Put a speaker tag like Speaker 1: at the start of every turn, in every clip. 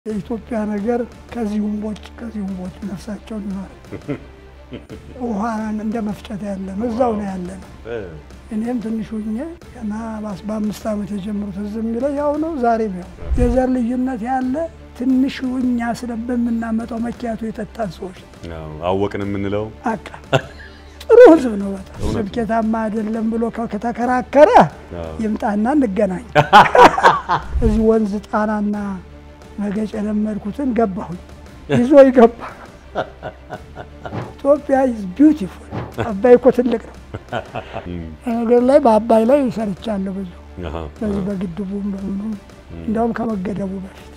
Speaker 1: የኢትዮጵያ ነገር ከዚሁም ቦጭ ነፍሳቸውን ነው ውሃን እንደመፍጨት ያለ መዛው ነው ያለ እኔም ትንሽ ሆኜ እና በ5 ዓመት የጀመሩት ዝም ይለው ያው ነው ዛሬ ነው የዘር ልዩነት ያለ ትንሽ ሆኛ ስለበምናመጣው መኪያቱ የጠጣን ሰዎች
Speaker 2: አወቅን ምንለው
Speaker 1: አቃ ጥሩ ህዝብ ነው ስብከታማ አይደለም ብሎ ከተከራከረ ይምጣና እንገናኝ እዚህ ወንዝ ጣናና ነገጭ ለመርኩትን ገባሁ ይዞ ይገባ ኢትዮጵያ is beautiful አባይ እኮ ትልቅ ነው ነገር ላይ በአባይ ላይ ሰርቻለሁ ብዙ በዚህ በግድቡም በምንም እንደውም ከመገደቡ በፊት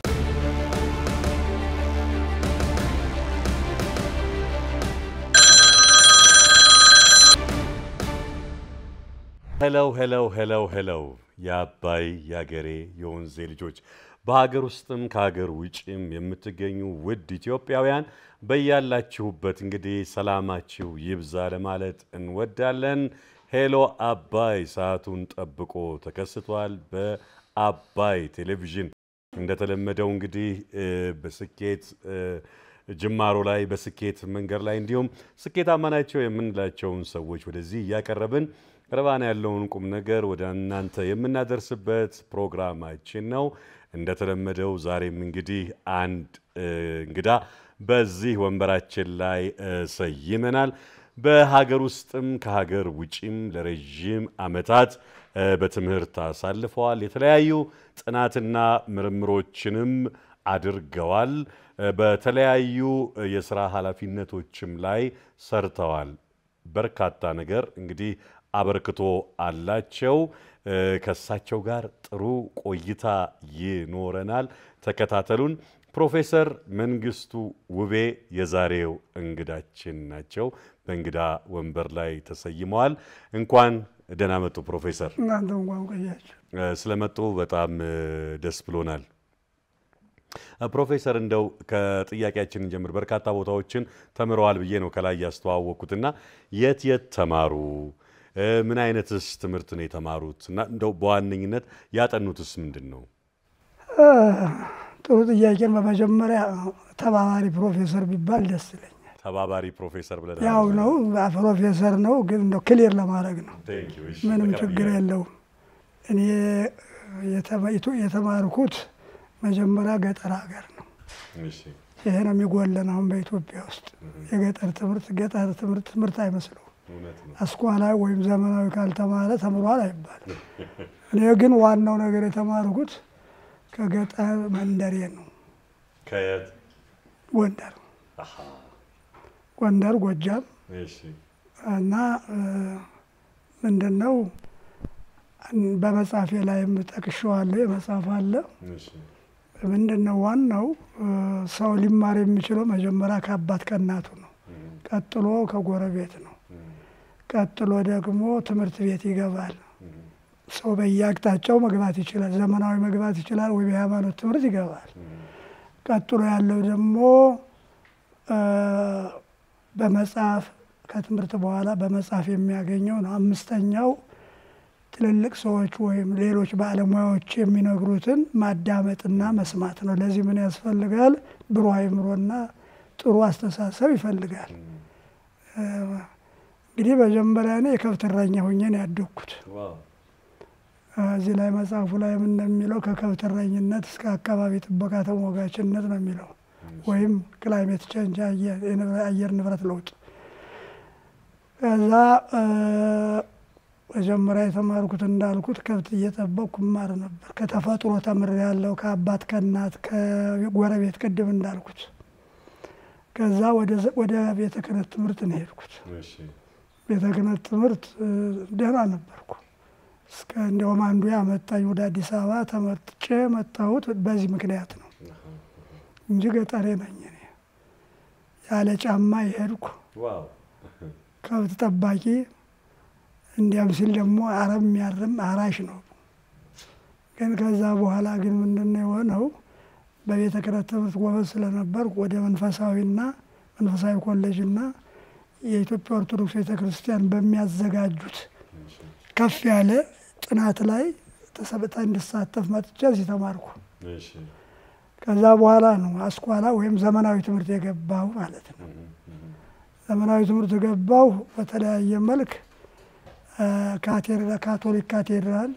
Speaker 2: hello ያባይ ያገሬ የወንዜ ልጆች በሀገር ውስጥም ከሀገር ውጪም የምትገኙ ውድ ኢትዮጵያውያን በያላችሁበት እንግዲህ ሰላማችሁ ይብዛ ለማለት እንወዳለን ሄሎ አባይ ሰዓቱን ጠብቆ ተከስቷል በአባይ ቴሌቪዥን እንደተለመደው እንግዲህ በስኬት ጅማሮ ላይ በስኬት መንገድ ላይ እንዲሁም ስኬታማ ናቸው የምንላቸውን ሰዎች ወደዚህ ያቀርበን ረባና ያለውን ቁም ነገር ወደ እናንተ የምናደርስበት ፕሮግራማችን ነው እንደተለመደው ዛሬም እንግዲህ አንድ እንግዳ በዚህ ወንበራችን ላይ ሰይመናል በሀገር ውስጥም ከሀገር ውጪም ለረጅም አመታት በትምህርት አሳልፈዋል የተለያዩ ጥናትና ምርምሮችንም አድርገዋል በተለያዩ የሥራ ኃላፊነቶችም ላይ ሰርተዋል በርካታ ነገር እንግዲህ አበርክቶ አላቸው ከሳቸው ጋር ጥሩ ቆይታ ይኖረናል ተከታተሉን ፕሮፌሰር መንግስቱ ውቤ የዛሬው እንግዳችን ናቸው በእንግዳ ወንበር ላይ ተሰይመዋል እንኳን ደህና መጡ ፕሮፌሰር
Speaker 1: እናንተም እንኳን ቆያችሁ
Speaker 2: ስለመጡ በጣም ደስ ብሎናል ፕሮፌሰር እንደው ከጥያቄያችን ጀምር በርካታ ቦታዎችን ተምረዋል ብዬ ነው ከላይ ያስተዋወቁትና የት ተማሩ ምን አይነትስ ትምህርት ነው የተማሩትና እንደው በዋነኝነት ያጠኑትስ ምንድነው
Speaker 1: ጥሩ ጥያቄን በመጀመሪያ ተባባሪ ፕሮፌሰር ቢባል ደስ ይለኛል
Speaker 2: ተባባሪ ፕሮፌሰር ብለናል
Speaker 1: ያው ነው ፕሮፌሰር ነው ግን እንደው ክሊር ለማድረግ ነው ምንም ችግር የለውም እኔ የተማርኩት መጀመሪያ ገጠር ሀገር ነው
Speaker 2: እሺ
Speaker 1: ይሄ ነው የሚጎለን አሁን በኢትዮጵያ ውስጥ የገጠር ትምህርት አይመስለው አስኳላ ወይም ዘመናዊ ካልተማረ ተምሯል አይባልም እኔ ግን ዋናው ነገር የተማርኩት ከገጠር መንደሬ ነው
Speaker 2: ከየት
Speaker 1: ጎንደር ጎጃም
Speaker 2: እሺ
Speaker 1: እና ምንድነው በመጻፌ ላይ ተጠቅሼዋለሁ የመጻፍ አለ
Speaker 2: እሺ
Speaker 1: ምንድነው ዋናው ሰው ሊማር የሚችለው መጀመሪያ ከአባት ከእናቱ ነው ቀጥሎ ከጎረቤት ነው ቀጥሎ ደግሞ ትምህርት ቤት ይገባል ሰው በየአቅጣጫው መግባት ይችላል ዘመናዊ መግባት ይችላል ወይ በሃይማኖት ትምህርት ይገባል ቀጥሎ ያለው ደግሞ በመጻፍ ከትምህርት በኋላ በመጻፍ የሚያገኘው ነው አምስተኛው ትልልቅ ሰዎች ወይም ሌሎች ባለሙያዎች የሚነግሩትን ማዳመጥና መስማት ነው ለዚህ ምን ያስፈልጋል ብሩህ አእምሮና ጥሩ አስተሳሰብ ይፈልጋል እንግዲህ በመጀመሪያ እኔ የከብት እረኛ ሆኜ ነው ያደግኩት እዚህ ላይ መጽሐፉ ላይ ምን እንደሚለው ከከብት እረኝነት እስከ አካባቢ ጥበቃ ተሟጋችነት ነው የሚለው ወይም ክላይሜት ቼንጅ አየር ንብረት ለውጥ ከዛ መጀመሪያ የተማርኩት እንዳልኩት ከብት እየጠበቅኩ ማር ነበር ከተፈጥሮ ተምሬያለሁ ከአባት ከእናት ከጎረቤት ቅድም እንዳልኩት ከዛ ወደ ቤተ ክህነት ትምህርት ነው ሄድኩት እሺ ቤተ ክህነት ትምህርት ደህና ነበርኩ እስከ እንደውም አንዱ ያመጣኝ ወደ አዲስ አበባ ተመርጬ መጣሁት በዚህ ምክንያት ነው እንጂ ገጠሬ ነኝ እኔ ያለ ጫማ ይሄድኩ
Speaker 2: ዋው
Speaker 1: ከብት ጠባቂ እንዲያም ሲል ደግሞ አረም ያርም አራሽ ነው ግን ከዛ በኋላ ግን ምንድነው የሆነው በቤተ ክህነት ትምህርት ጎበዝ ስለነበር ወደ መንፈሳዊ ኮሌጅና የኢትዮጵያ ኦርቶዶክስ ቤተክርስቲያን በሚያዘጋጁት ከፍ ያለ ጥናት ላይ ተሰብታ እንድሳተፍ መጥቼ እዚህ ተማርኩ እሺ ከዛ በኋላ ነው አስኳላ ወይም ዘመናዊ ትምህርት የገባው ማለት ነው። ዘመናዊ ትምህርት ገባው በተለያየ መልክ ካቶሊክ ካቴድራል፣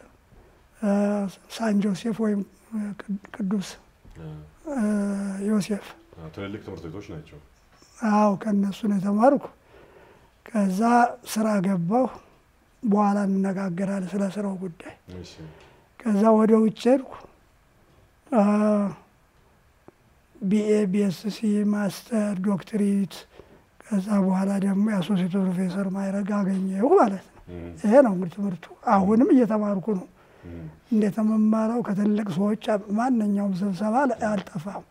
Speaker 1: ሳን ጆሴፍ ወይም ቅዱስ ዮሴፍ
Speaker 2: ትልልቅ ትምህርት ቤቶች ናቸው።
Speaker 1: አዎ ከነሱ ነው የተማርኩ። ከዛ ስራ ገባሁ። በኋላ እንነጋገራለን ስለ ስራው ጉዳይ። ከዛ ወደ ውጭ ሄድኩ። ቢኤ፣ ቢኤስሲ፣ ማስተር፣ ዶክትሬት ከዛ በኋላ ደግሞ የአሶሲየት ፕሮፌሰር ማዕረግ አገኘሁ ማለት ነው። ይሄ ነው እንግዲህ ትምህርቱ። አሁንም እየተማርኩ ነው። እንደተመማረው ከትልቅ ሰዎች ማንኛውም ስብሰባ አልጠፋም።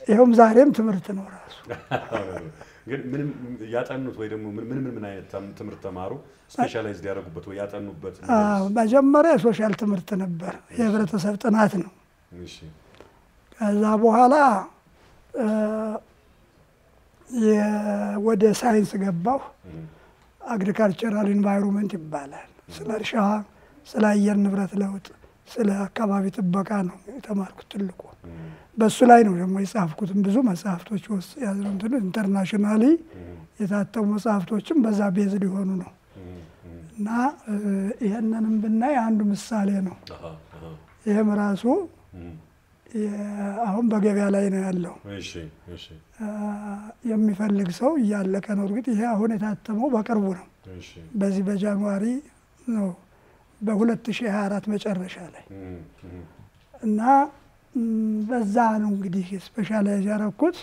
Speaker 1: ይኸውም ዛሬም ትምህርት ነው ራሱ።
Speaker 2: ግን ምንም ያጠኑት ወይ ደግሞ ምን አይነት ትምህርት ተማሩ? ስፔሻላይዝድ ያደረጉበት ወይ ያጠኑበት?
Speaker 1: መጀመሪያ ሶሻል ትምህርት ነበር፣ የህብረተሰብ ጥናት ነው። ከዛ በኋላ ወደ ሳይንስ ገባሁ። አግሪካልቸራል ኢንቫይሮንመንት ይባላል። ስለ እርሻ፣ ስለ አየር ንብረት ለውጥ፣ ስለ አካባቢ ጥበቃ ነው የተማርኩት ትልቁ። በሱ ላይ ነው ደግሞ የጻፍኩትም ብዙ መጽሐፍቶች ውስጥ ያሉትን ኢንተርናሽናሊ የታተሙ መጽሐፍቶችም በዛ ቤዝድ የሆኑ ነው። እና ይሄንንም ብናይ አንዱ ምሳሌ ነው። ይሄም ራሱ አሁን በገበያ ላይ ነው ያለው። የሚፈልግ ሰው እያለቀ ነው። እርግጥ ይሄ አሁን የታተመው በቅርቡ ነው። በዚህ በጃንዋሪ ነው በ2024 መጨረሻ ላይ እና በዛ ነው እንግዲህ ስፔሻላይዝ ያደረኩት።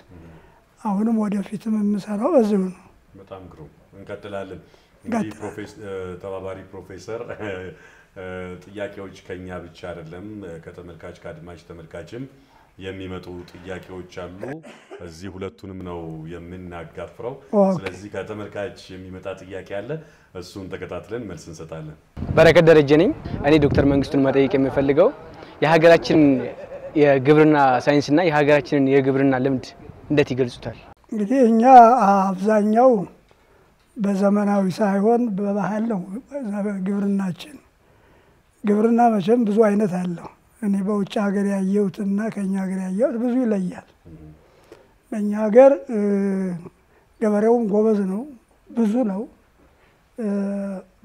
Speaker 1: አሁንም ወደፊትም የምሰራው በዚሁ ነው።
Speaker 2: በጣም ግሩም። እንቀጥላለን። እንግዲህ ተባባሪ ፕሮፌሰር ጥያቄዎች ከኛ ብቻ አይደለም ከተመልካች ከአድማጭ ተመልካችም የሚመጡ ጥያቄዎች አሉ። እዚህ ሁለቱንም ነው የምናጋፍረው። ስለዚህ ከተመልካች የሚመጣ ጥያቄ አለ፣ እሱን ተከታትለን መልስ እንሰጣለን።
Speaker 3: በረከት ደረጀ ነኝ። እኔ ዶክተር መንግስቱን መጠየቅ የምፈልገው የሀገራችን የግብርና ሳይንስና የሀገራችንን የግብርና ልምድ እንዴት ይገልጹታል?
Speaker 1: እንግዲህ እኛ አብዛኛው በዘመናዊ ሳይሆን በባህል ነው ግብርናችን። ግብርና መቼም ብዙ አይነት አለው። እኔ በውጭ ሀገር ያየሁትና ከኛ ሀገር ያየሁት ብዙ ይለያል። በእኛ ሀገር ገበሬውም ጎበዝ ነው፣ ብዙ ነው።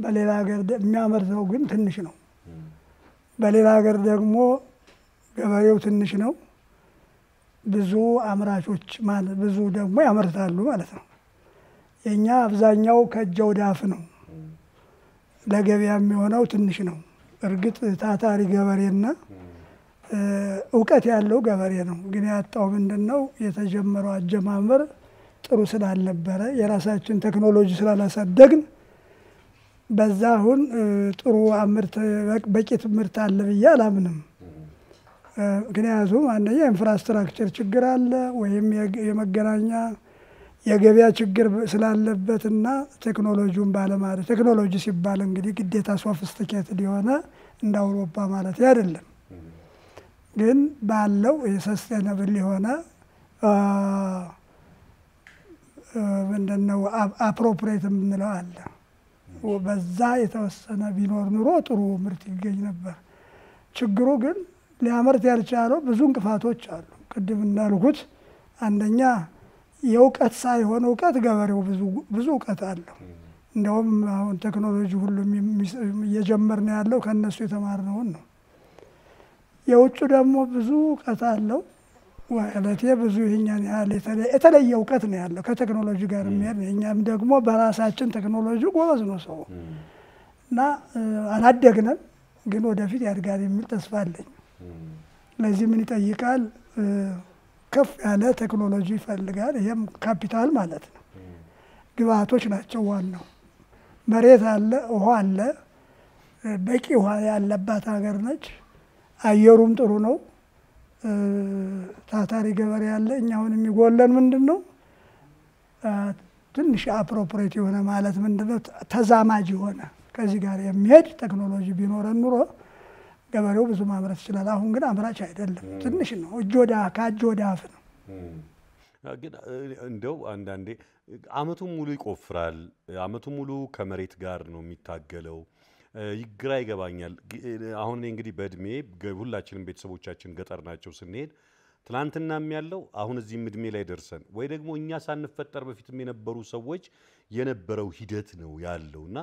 Speaker 1: በሌላ ሀገር የሚያመርተው ግን ትንሽ ነው። በሌላ ሀገር ደግሞ ገበሬው ትንሽ ነው፣ ብዙ አምራቾች ማለት ብዙ ደግሞ ያመርታሉ ማለት ነው። የኛ አብዛኛው ከእጅ ወደ አፍ ነው። ለገበያ የሚሆነው ትንሽ ነው። እርግጥ ታታሪ ገበሬና እውቀት ያለው ገበሬ ነው። ግን ያጣው ምንድነው? የተጀመረው አጀማመር ጥሩ ስላልነበረ የራሳችን ቴክኖሎጂ ስላላሳደግን በዛ አሁን ጥሩ በቂ ትምህርት አለ ብዬ አላምንም። ምክንያቱም አንደኛ ኢንፍራስትራክቸር ችግር አለ ወይም የመገናኛ የገበያ ችግር ስላለበትና ቴክኖሎጂውን ባለማለት። ቴክኖሎጂ ሲባል እንግዲህ ግዴታ ሶፊስቲኬትድ የሆነ እንደ አውሮፓ ማለት አይደለም። ግን ባለው የሰስቴናብል የሆነ ምንድነው አፕሮፕሪየት የምንለው አለ። በዛ የተወሰነ ቢኖር ኑሮ ጥሩ ምርት ይገኝ ነበር። ችግሩ ግን ሊያመርት ያልቻለው ብዙ እንቅፋቶች አሉ። ቅድም እንዳልኩት አንደኛ የእውቀት ሳይሆን እውቀት ገበሬው ብዙ እውቀት አለው። እንደውም አሁን ቴክኖሎጂ ሁሉም እየጀመርን ያለው ከነሱ የተማርነውን ነው። የውጭ ደግሞ ብዙ እውቀት አለው። ወለቴ ብዙ ይሄኛን ያህል የተለየ እውቀት ነው ያለው ከቴክኖሎጂ ጋር የሚሄድ ነው። እኛም ደግሞ በራሳችን ቴክኖሎጂ ጎበዝ ነው ሰው እና አላደግንም፣ ግን ወደፊት ያድጋል የሚል ተስፋ አለኝ። ለዚህ ምን ይጠይቃል? ከፍ ያለ ቴክኖሎጂ ይፈልጋል። ይሄም ካፒታል ማለት ነው። ግብአቶች ናቸው ዋናው። መሬት አለ፣ ውሃ አለ። በቂ ውሃ ያለባት ሀገር ነች። አየሩም ጥሩ ነው። ታታሪ ገበሬ ያለ። እኛ አሁን የሚጎለን ምንድነው? ትንሽ አፕሮፕሪየት የሆነ ማለት ምንድነው? ተዛማጅ የሆነ ከዚህ ጋር የሚሄድ ቴክኖሎጂ ቢኖረን ኑሮ ገበሬው ብዙ ማምረት ይችላል። አሁን ግን አምራች አይደለም፣ ትንሽ ነው። ከእጅ ወደ አፍ ነው።
Speaker 2: ግን እንደው አንዳንዴ አመቱን ሙሉ ይቆፍራል፣ አመቱን ሙሉ ከመሬት ጋር ነው የሚታገለው። ግራ ይገባኛል። አሁን እንግዲህ በእድሜ ሁላችንም ቤተሰቦቻችን ገጠር ናቸው። ስንሄድ ትላንትናም ያለው አሁን እዚህም እድሜ ላይ ደርሰን ወይ ደግሞ እኛ ሳንፈጠር በፊትም የነበሩ ሰዎች የነበረው ሂደት ነው ያለውና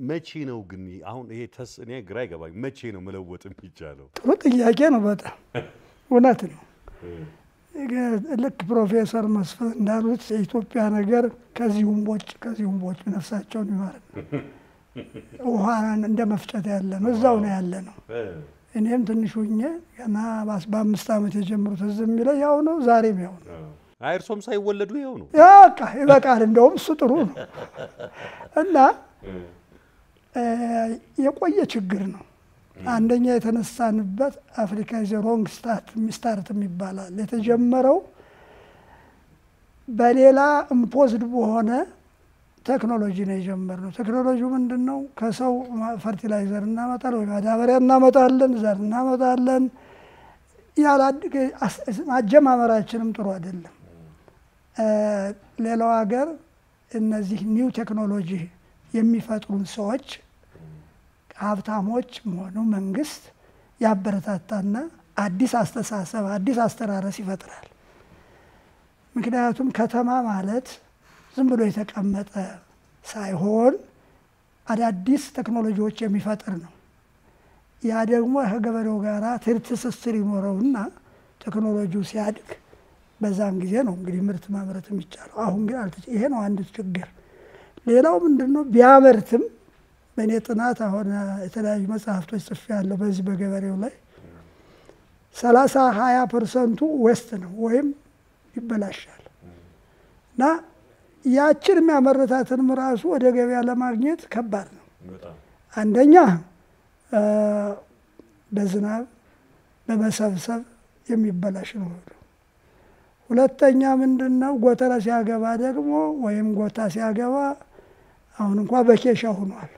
Speaker 2: መቼ ነው ግን አሁን ይሄ እኔ ግራ ይገባኝ መቼ ነው መለወጥ የሚቻለው?
Speaker 1: ጥሩ ጥያቄ ነው። በጣም እውነት ነው። ልክ ፕሮፌሰር መስፍን እንዳሉት የኢትዮጵያ ነገር ከዚሁም ቦጭ ነፍሳቸውን ይማር ውሃን እንደ መፍጨት ያለ ነው። እዛው ነው ያለ ነው። እኔም ትንሽ ሆኜ ገና በ5 ዓመት የጀመሩት እዚህ የሚለው ያው ነው። ዛሬም ያው ነው።
Speaker 2: እርሶም ሳይወለዱ ያው ነው።
Speaker 1: ይበቃል። እንደውም እሱ ጥሩ ነው እና የቆየ ችግር ነው። አንደኛ የተነሳንበት አፍሪካ ኢዝ ሮንግ ስታርት የሚባላል የተጀመረው በሌላ ኢምፖዝድ በሆነ ቴክኖሎጂ ነው የጀመርነው። ቴክኖሎጂው ምንድነው? ከሰው ፈርቲላይዘር እናመጣለን ወይ ማዳበሪያ እናመጣለን፣ ዘር እናመጣለን። አጀማመራችንም ጥሩ አይደለም። ሌላው ሀገር እነዚህ ኒው ቴክኖሎጂ የሚፈጥሩን ሰዎች ሀብታሞች ሆኑ መንግስት ያበረታታና አዲስ አስተሳሰብ አዲስ አስተራረስ ይፈጥራል። ምክንያቱም ከተማ ማለት ዝም ብሎ የተቀመጠ ሳይሆን አዳዲስ ቴክኖሎጂዎች የሚፈጥር ነው። ያ ደግሞ ከገበሬው ጋራ ትስስር ይኖረውና ቴክኖሎጂው ሲያድግ በዛን ጊዜ ነው እንግዲህ ምርት ማምረት የሚቻለው። አሁን ግን ይሄ ነው አንድ ችግር። ሌላው ምንድነው? ቢያመርትም በእኔ ጥናት አሁን የተለያዩ መጽሐፍቶች ጽፌያለሁ በዚህ በገበሬው ላይ 30-20% ዌስት ነው ወይም ይበላሻል እና ያችን የሚያመርታትንም ራሱ ወደ ገበያ ለማግኘት ከባድ ነው። አንደኛ በዝናብ በመሰብሰብ የሚበላሽ ነው። ሁለተኛ ምንድነው? ጎተራ ሲያገባ ደግሞ ወይም ጎታ ሲያገባ አሁን እንኳን በኬሻ ሆኗል።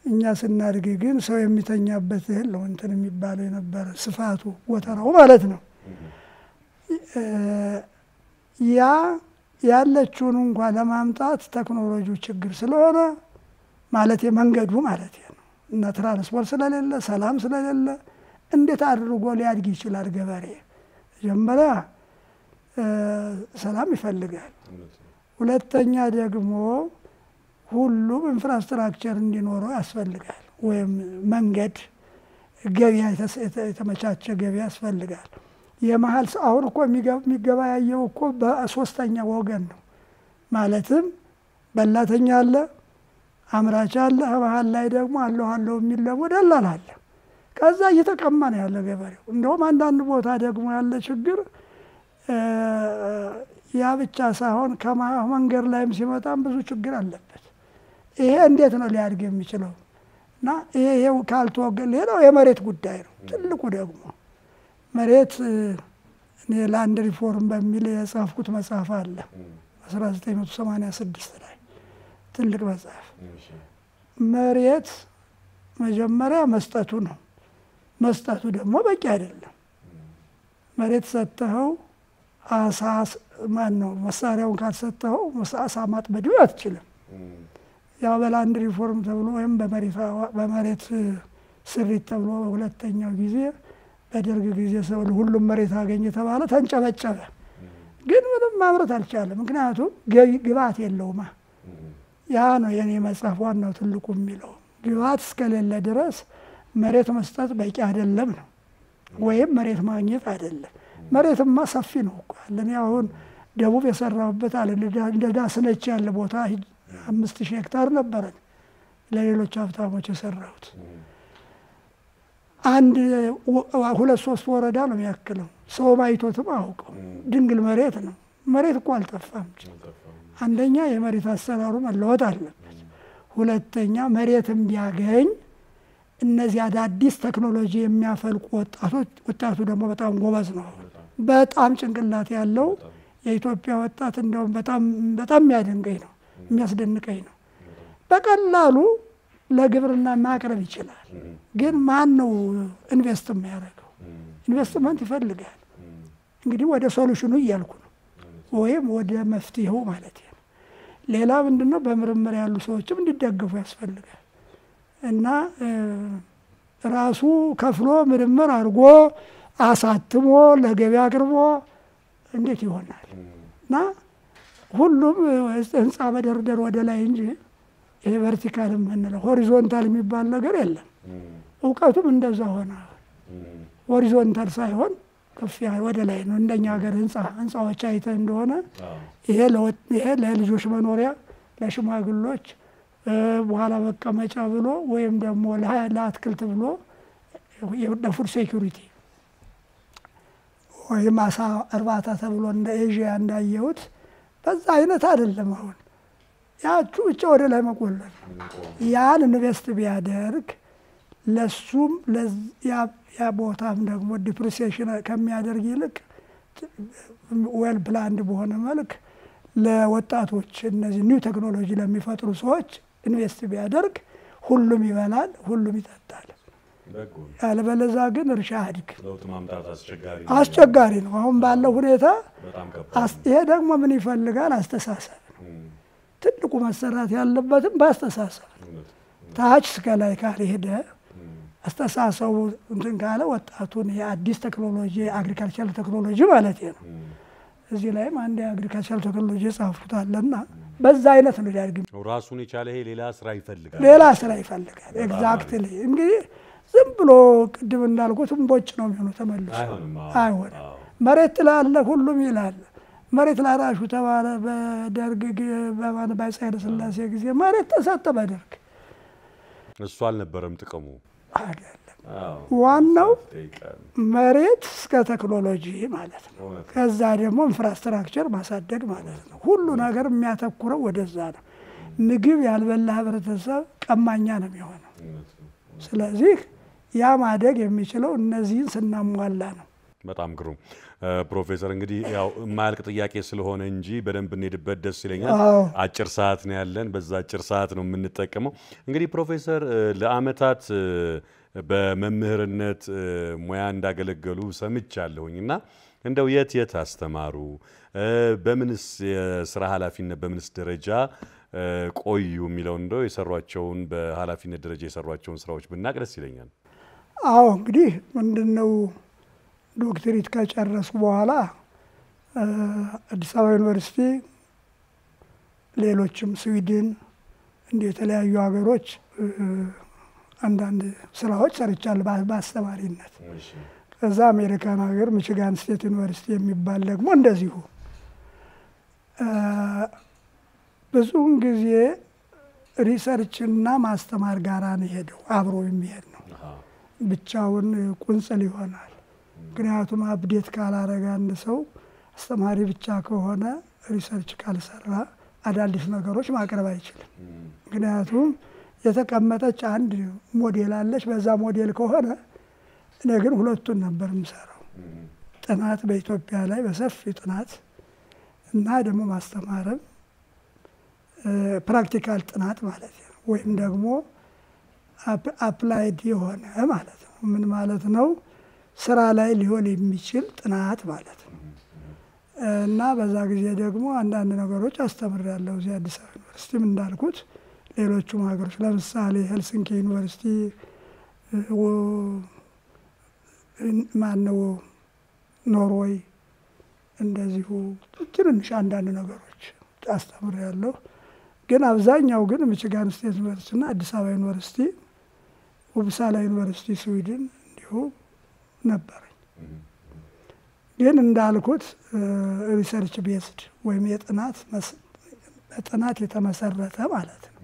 Speaker 1: እኛ ስናድግ ግን ሰው የሚተኛበት እህል ነው እንትን የሚባለው የነበረ ስፋቱ ጎተራው ማለት ነው። ያ ያለችውን እንኳን ለማምጣት ቴክኖሎጂው ችግር ስለሆነ ማለት የመንገዱ ማለት ነው እና ትራንስፖርት ስለሌለ ሰላም ስለሌለ እንዴት አድርጎ ሊያድግ ይችላል? ገበሬ መጀመሪያ ሰላም ይፈልጋል። ሁለተኛ ደግሞ ሁሉም ኢንፍራስትራክቸር እንዲኖረው ያስፈልጋል። ወይም መንገድ፣ ገበያ፣ የተመቻቸ ገበያ ያስፈልጋል። የመሀል አሁን እኮ የሚገበያየው እኮ በሶስተኛ ወገን ነው። ማለትም በላተኛ አለ፣ አምራች አለ፣ መሀል ላይ ደግሞ አለው የሚል ደግሞ ደላላ አለ። ከዛ እየተቀማ ነው ያለ ገበሬው። እንደውም አንዳንድ ቦታ ደግሞ ያለ ችግር ያ ብቻ ሳይሆን ከመንገድ ላይም ሲመጣም ብዙ ችግር አለበት። ይሄ እንዴት ነው ሊያድግ የሚችለው? እና ይሄው ካልተወገደ ሌላው የመሬት ጉዳይ ነው። ትልቁ ደግሞ መሬት እኔ ላንድ ሪፎርም በሚል የጻፍኩት መጽሐፍ አለ 1986 ላይ ትልቅ መጽሐፍ። መሬት መጀመሪያ መስጠቱ ነው። መስጠቱ ደግሞ በቂ አይደለም። መሬት ሰጥተኸው አሳስ ማን ነው መሳሪያውን ካልሰጠኸው አሳ ማጥመድ አትችልም። ያው በላንድ ሪፎርም ተብሎ ወይም በመሬት ስሪት ተብሎ ሁለተኛው ጊዜ በደርግ ጊዜ ሰው ሁሉም መሬት አገኘ ተባለ፣ ተንጨበጨበ። ግን ምንም ማምረት አልቻለም። ምክንያቱም ግብዓት የለውማ። ያ ነው የኔ መጽሐፍ ዋናው ትልቁ የሚለው። ግብዓት እስከሌለ ድረስ መሬት መስጠት በቂ አይደለም ነው፣ ወይም መሬት ማግኘት አይደለም። መሬትማ ሰፊ ነው እኮ ለኔ አሁን ደቡብ የሰራሁበት አለ እንደ ዳስነች ያለ ቦታ 5000 ሄክታር ነበረ ለሌሎች ሀብታሞች የሰራሁት። አንድ 2-3 ወረዳ ነው የሚያክለው። ሰው ማይቶትም አውቀው ድንግል መሬት ነው። መሬት እኮ አልጠፋም። አንደኛ የመሬት አሰራሩ መለወጥ አለበት። ሁለተኛ መሬትም ቢያገኝ እነዚህ አዳዲስ ቴክኖሎጂ የሚያፈልቁ ወጣቱ ደግሞ በጣም ጎበዝ ነው። በጣም ጭንቅላት ያለው የኢትዮጵያ ወጣት እንደውም በጣም የሚያደንቀኝ ነው፣ የሚያስደንቀኝ ነው። በቀላሉ ለግብርና ማቅረብ ይችላል። ግን ማን ነው ኢንቨስት የሚያደርገው? ኢንቨስትመንት ይፈልጋል። እንግዲህ ወደ ሶሉሽኑ እያልኩ ነው፣ ወይም ወደ መፍትሄው ማለት ነው። ሌላ ምንድነው? በምርምር ያሉ ሰዎችም እንዲደገፉ ያስፈልጋል። እና ራሱ ከፍሎ ምርምር አድርጎ አሳትሞ ለገበያ አቅርቦ እንዴት ይሆናል? እና ሁሉም ህንፃ መደርደር ወደ ላይ እንጂ ይሄ ቨርቲካል የምንለው ሆሪዞንታል የሚባል ነገር የለም። እውቀቱም እንደዛ ሆነ። ሆሪዞንታል ሳይሆን ከፍ ያለ ወደ ላይ ነው። እንደኛ ሀገር ህንፃዎች አይተህ እንደሆነ ይሄ ለልጆች መኖሪያ፣ ለሽማግሎች በኋላ መቀመጫ ብሎ ወይም ደግሞ ለአትክልት ብሎ ለፉድ ሴኩሪቲ ወይም አሳ እርባታ ተብሎ እንደ ኤዥያ እንዳየሁት በዛ አይነት አይደለም። አሁን ያቹ ብቻ ወደ ላይ መቆለል ያን ኢንቨስት ቢያደርግ ለሱም ያ ቦታም ደግሞ ዲፕሪሲዬሽን ከሚያደርግ ይልቅ ዌል ፕላንድ በሆነ መልክ ለወጣቶች እነዚህ ኒው ቴክኖሎጂ ለሚፈጥሩ ሰዎች ኢንቨስት ቢያደርግ ሁሉም ይበላል፣ ሁሉም ይጠጣል። ያለበለዚያ ግን እርሻ አድግ
Speaker 2: ለውጥ ማምጣት
Speaker 1: አስቸጋሪ ነው አሁን ባለው ሁኔታ። ይሄ ደግሞ ምን ይፈልጋል? አስተሳሰብ። ትልቁ መሰራት ያለበትም በአስተሳሰብ ታች እስከ ላይ ካልሄደ አስተሳሰቡ እንትን ካለ ወጣቱን የአዲስ ቴክኖሎጂ አግሪካልቸር ቴክኖሎጂ ማለት ነው። እዚህ ላይም አንድ የአግሪካልቸር ቴክኖሎጂ ጻፍኩታልና በዛ አይነት ነው ያድርግ።
Speaker 2: ራሱን የቻለ ይሄ ሌላ ስራ ይፈልጋል። ኤግዛክትሊ እንግዲህ ዝም ብሎ ቅድም እንዳልኩት እምቦጭ ነው የሚሆነው ተመልሶ አይሆንም። መሬት ላለ ሁሉም ይላል። መሬት ላራሹ ተባለ በደርግ በአፄ ኃይለ ሥላሴ ጊዜ መሬት ተሰጠ በደርግ። እሱ አልነበረም ጥቅሙ
Speaker 1: አይደለም። ዋናው መሬት እስከ ቴክኖሎጂ ማለት ነው። ከዛ ደግሞ ኢንፍራስትራክቸር ማሳደግ ማለት ነው። ሁሉ ነገር የሚያተኩረው ወደዛ ነው። ምግብ ያልበላ ህብረተሰብ ቀማኛ ነው የሚሆነው። ስለዚህ ያ ማደግ የሚችለው እነዚህን ስናሟላ ነው።
Speaker 2: በጣም ግሩም ፕሮፌሰር፣ እንግዲህ ያው የማያልቅ ጥያቄ ስለሆነ እንጂ በደንብ እንሄድበት ደስ ይለኛል። አጭር ሰዓት ነው ያለን፣ በዛ አጭር ሰዓት ነው የምንጠቀመው። እንግዲህ ፕሮፌሰር ለአመታት በመምህርነት ሙያ እንዳገለገሉ ሰምቻለሁኝ እና እንደው የት አስተማሩ? በምንስ የስራ ኃላፊነት በምንስ ደረጃ ቆዩ የሚለው እንደው የሰሯቸውን በኃላፊነት ደረጃ የሰሯቸውን ስራዎች ብናቅ ደስ ይለኛል።
Speaker 1: እንግዲህ ምንድነው ዶክተሬት ከጨረስኩ በኋላ አዲስ አበባ ዩኒቨርሲቲ ሌሎችም ስዊድን እንደ የተለያዩ ሀገሮች አንዳንድ ስራዎች ሰርቻለሁ በአስተማሪነት። ከዛ አሜሪካን ሀገር ሚቺጋን ስቴት ዩኒቨርሲቲ የሚባል ደግሞ እንደዚሁ ብዙውን ጊዜ ሪሰርችና ማስተማር ጋራ ነው ሄደው አብሮ የሚሄድ ነው። ብቻውን ቁንጽል ይሆናል። ምክንያቱም አፕዴት ካላረጋ አንድ ሰው አስተማሪ ብቻ ከሆነ ሪሰርች ካልሰራ አዳዲስ ነገሮች ማቅረብ አይችልም። ምክንያቱም የተቀመጠች አንድ ሞዴል አለች። በዛ ሞዴል ከሆነ እኔ ግን ሁለቱን ነበር የምሰራው። ጥናት በኢትዮጵያ ላይ በሰፊ ጥናት እና ደግሞ ማስተማርም ፕራክቲካል ጥናት ማለት ነው። ወይም ደግሞ አፕላይድ የሆነ ማለት ነው። ምን ማለት ነው? ስራ ላይ ሊሆን የሚችል ጥናት ማለት ነው። እና በዛ ጊዜ ደግሞ አንዳንድ ነገሮች አስተምሬያለሁ እዚህ አዲስ አበባ ዩኒቨርሲቲም እንዳልኩት ሌሎቹም ሀገሮች ለምሳሌ ሄልሲንኪ ዩኒቨርሲቲ ማነው ኖርዌይ እንደዚሁ ትንንሽ አንዳንድ ነገሮች አስተምሬያለሁ። ግን አብዛኛው ግን ሚቺጋን ስቴት ዩኒቨርሲቲ እና አዲስ አበባ ዩኒቨርሲቲ ውብሳላ ዩኒቨርሲቲ ስዊድን እንዲሁ ነበረኝ። ግን እንዳልኩት ሪሰርች ቤስድ ወይም ጥናት የተመሰረተ ማለት ነው።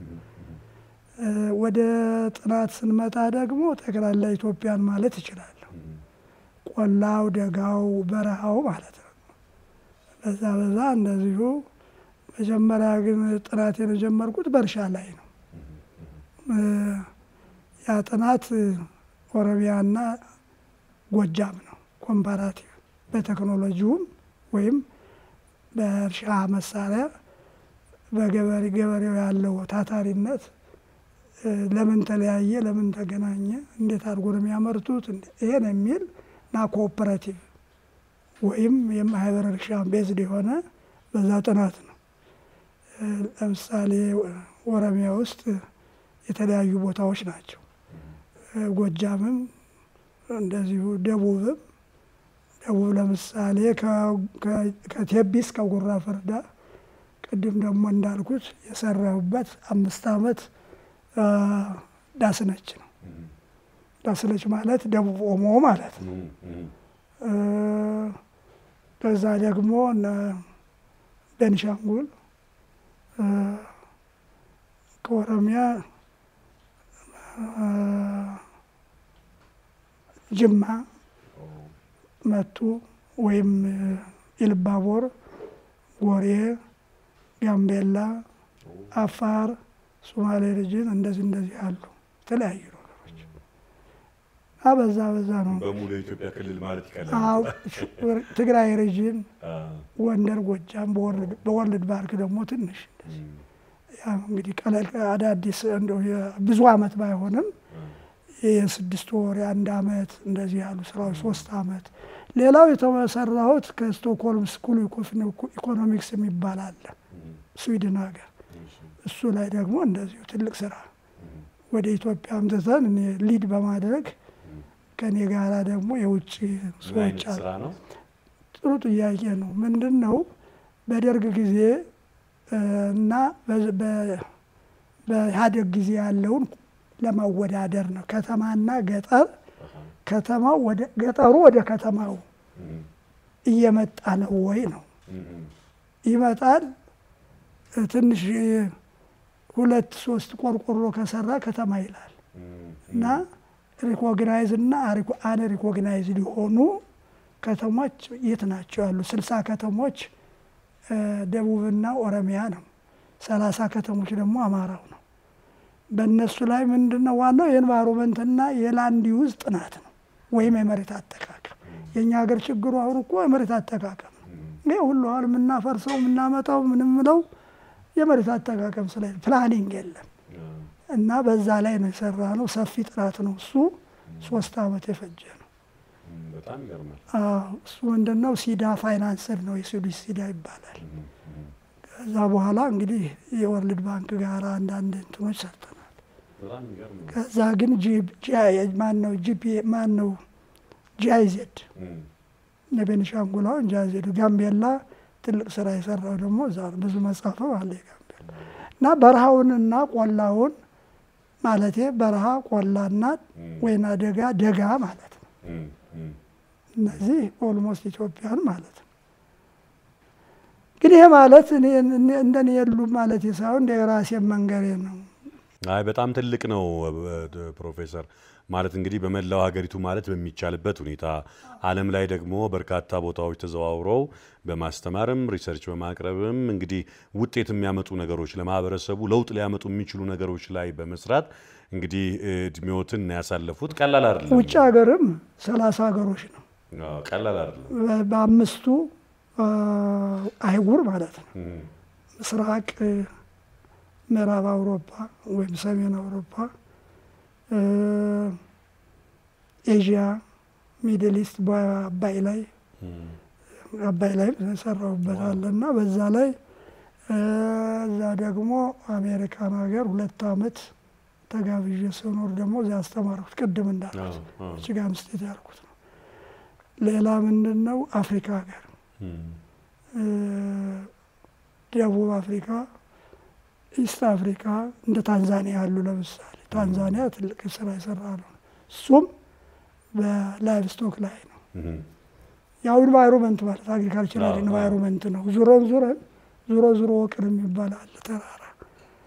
Speaker 1: ወደ ጥናት ስንመጣ ደግሞ ጠቅላላ ኢትዮጵያን ማለት እችላለሁ። ቆላው፣ ደጋው፣ በረሃው ማለት ነው። በዛ እንደዚሁ መጀመሪያ ግን ጥናቴን የጀመርኩት በእርሻ ላይ ነው። ያ ጥናት ኦሮሚያና ጎጃም ነው። ኮምፓራቲቭ በቴክኖሎጂውም ወይም በእርሻ መሳሪያ በገበሬው ያለው ታታሪነት ለምን ተለያየ፣ ለምን ተገናኘ፣ እንዴት አድርጎ ነው የሚያመርቱት፣ ይሄን የሚል እና ኮኦፐሬቲቭ ወይም የማህበር እርሻ ቤዝድ የሆነ በዛ ጥናት ነው። ለምሳሌ ኦሮሚያ ውስጥ የተለያዩ ቦታዎች ናቸው። ጎጃምም እንደዚሁ፣ ደቡብም ደቡብ ለምሳሌ ከቴቢስ ከጉራ ፈርዳ ቅድም ደግሞ እንዳልኩት የሰራሁበት 5 ዓመት ዳስነች ነው። ዳስነች ማለት ደቡብ ኦሞ ማለት ነው። ከዛ ደግሞ ቤንሻንጉል ከኦሮሚያ ጅማ መቱ ወይም ኢልባቦር ጎሬ ጋምቤላ አፋር ሶማሌ ሪጅን እንደዚህ አሉ ተለያዩ ነገሮች አበዛ ነው
Speaker 2: በሙሉ የኢትዮጵያ ክልል ማለት ይቀላል።
Speaker 1: አዎ ትግራይ ሪጅን ወንደር ጎጃም በወርልድ ባንክ ደግሞ ትንሽ ያ እንግዲህ ቀላል አዳዲስ እንደው ብዙ አመት ባይሆንም የ6 ወር 1 አመት እንደዚህ ያሉ ስራዎች 3 አመት ሌላው የተሰራሁት ከስቶክሆልም ስኩል ኢኮኖሚክስ የሚባል አለ ስዊድን ሀገር እሱ ላይ ደግሞ እንደዚሁ ትልቅ ስራ ወደ ኢትዮጵያ አምጥተን እኔ ሊድ በማድረግ ከኔ ጋራ ደግሞ የውጭ ሰዎች አሉ። ጥሩ ጥያቄ ነው። ምንድነው በደርግ ጊዜ እና በኢህአዴግ ጊዜ ያለውን ለማወዳደር ነው። ከተማና ገጠር ከተማው ወደ ገጠሩ ወደ ከተማው እየመጣ ነው ወይ ነው ይመጣል። ትንሽ 2-3 ቆርቆሮ ከሰራ ከተማ ይላል እና ሪኮግናይዝ እና አን ሪኮግናይዝ ሊሆኑ ከተሞች የት ናቸው ያሉ 60 ከተሞች ደቡብና ኦሮሚያ ነው። 30 ከተሞች ደግሞ አማራው ነው። በእነሱ ላይ ምንድነው ዋናው የኤንቫይሮንመንትና የላንድ ዩዝ ጥናት ነው ወይም የመሬት አጠቃቀም። የኛ ሀገር ችግሩ አሁን እኮ የመሬት አጠቃቀም ነው። ሁሉ አሁን የምናፈርሰው የምናመጣው ምንም ነው የመሬት አጠቃቀም ስለ ፕላኒንግ የለም እና በዛ ላይ ነው የሰራነው። ሰፊ ጥናት ነው እሱ 3 አመት የፈጀ ነው።
Speaker 2: በጣም ይገርማል።
Speaker 1: እሱ ምንድነው ሲዳ ፋይናንሰር ነው የስዊዲሽ ሲዳ ይባላል። ከዛ በኋላ እንግዲህ የወርልድ ባንክ ጋር አንዳንድ እንትኖች ሰርተናል።
Speaker 2: በጣም ይገርማል።
Speaker 1: ከዛ ግን ጂአይዜድ የቤኒሻንጉላው ጂአይዜድ ጋምቤላ ትልቅ ስራ የሰራው ደግሞ እዛ ብዙ መጻፈው አለ ጋምቤላ እና በረሃውንና ቆላውን ማለቴ በረሃ ቆላና ወይና ደጋ ማለት ነው። እነዚህ ኦልሞስት ኢትዮጵያን ማለት ነው። ግን ይሄ ማለት እኔ እንደኔ የሉ ማለት ይሳው እንደ ራሴ መንገሬ ነው።
Speaker 2: አይ በጣም ትልቅ ነው ፕሮፌሰር። ማለት እንግዲህ በመላው ሀገሪቱ ማለት በሚቻልበት ሁኔታ ዓለም ላይ ደግሞ በርካታ ቦታዎች ተዘዋውረው በማስተማርም ሪሰርች በማቅረብም እንግዲህ ውጤት የሚያመጡ ነገሮች ለማህበረሰቡ ለውጥ ሊያመጡ የሚችሉ ነገሮች ላይ በመስራት እንግዲህ እድሜዎትን ያሳለፉት ቀላል አይደለም።
Speaker 1: ውጭ ሀገርም 30 ሀገሮች ነው።
Speaker 2: ቀላል አይደለም።
Speaker 1: በአምስቱ አይጉር ማለት ነው። ምስራቅ ምዕራብ አውሮፓ ወይም ሰሜን አውሮፓ ኤዥያ ሚድል ኢስት በአባይ ላይ ሰራውበታልና በዛ ላይ እዛ ደግሞ አሜሪካን ሀገር 2 አመት ተጋብዤ ስኖር ደግሞ እዛ አስተማርኩት። ቅድም እንዳልኩት ሚቺጋን ስቴት ያልኩት ነው። ሌላ ምንድነው አፍሪካ ሀገር ደቡብ አፍሪካ ኢስት አፍሪካ እንደ ታንዛኒያ ያሉ ለምሳሌ ታንዛኒያ ትልቅ ስራ ይሰራ ነው። እሱም በላይቭ ስቶክ ላይ ነው። ያው ኢንቫይሮንመንት ማለት አግሪካልቸራል ኢንቫይሮንመንት ነው። ዙሮ ወቅር ይባላል ተራራ።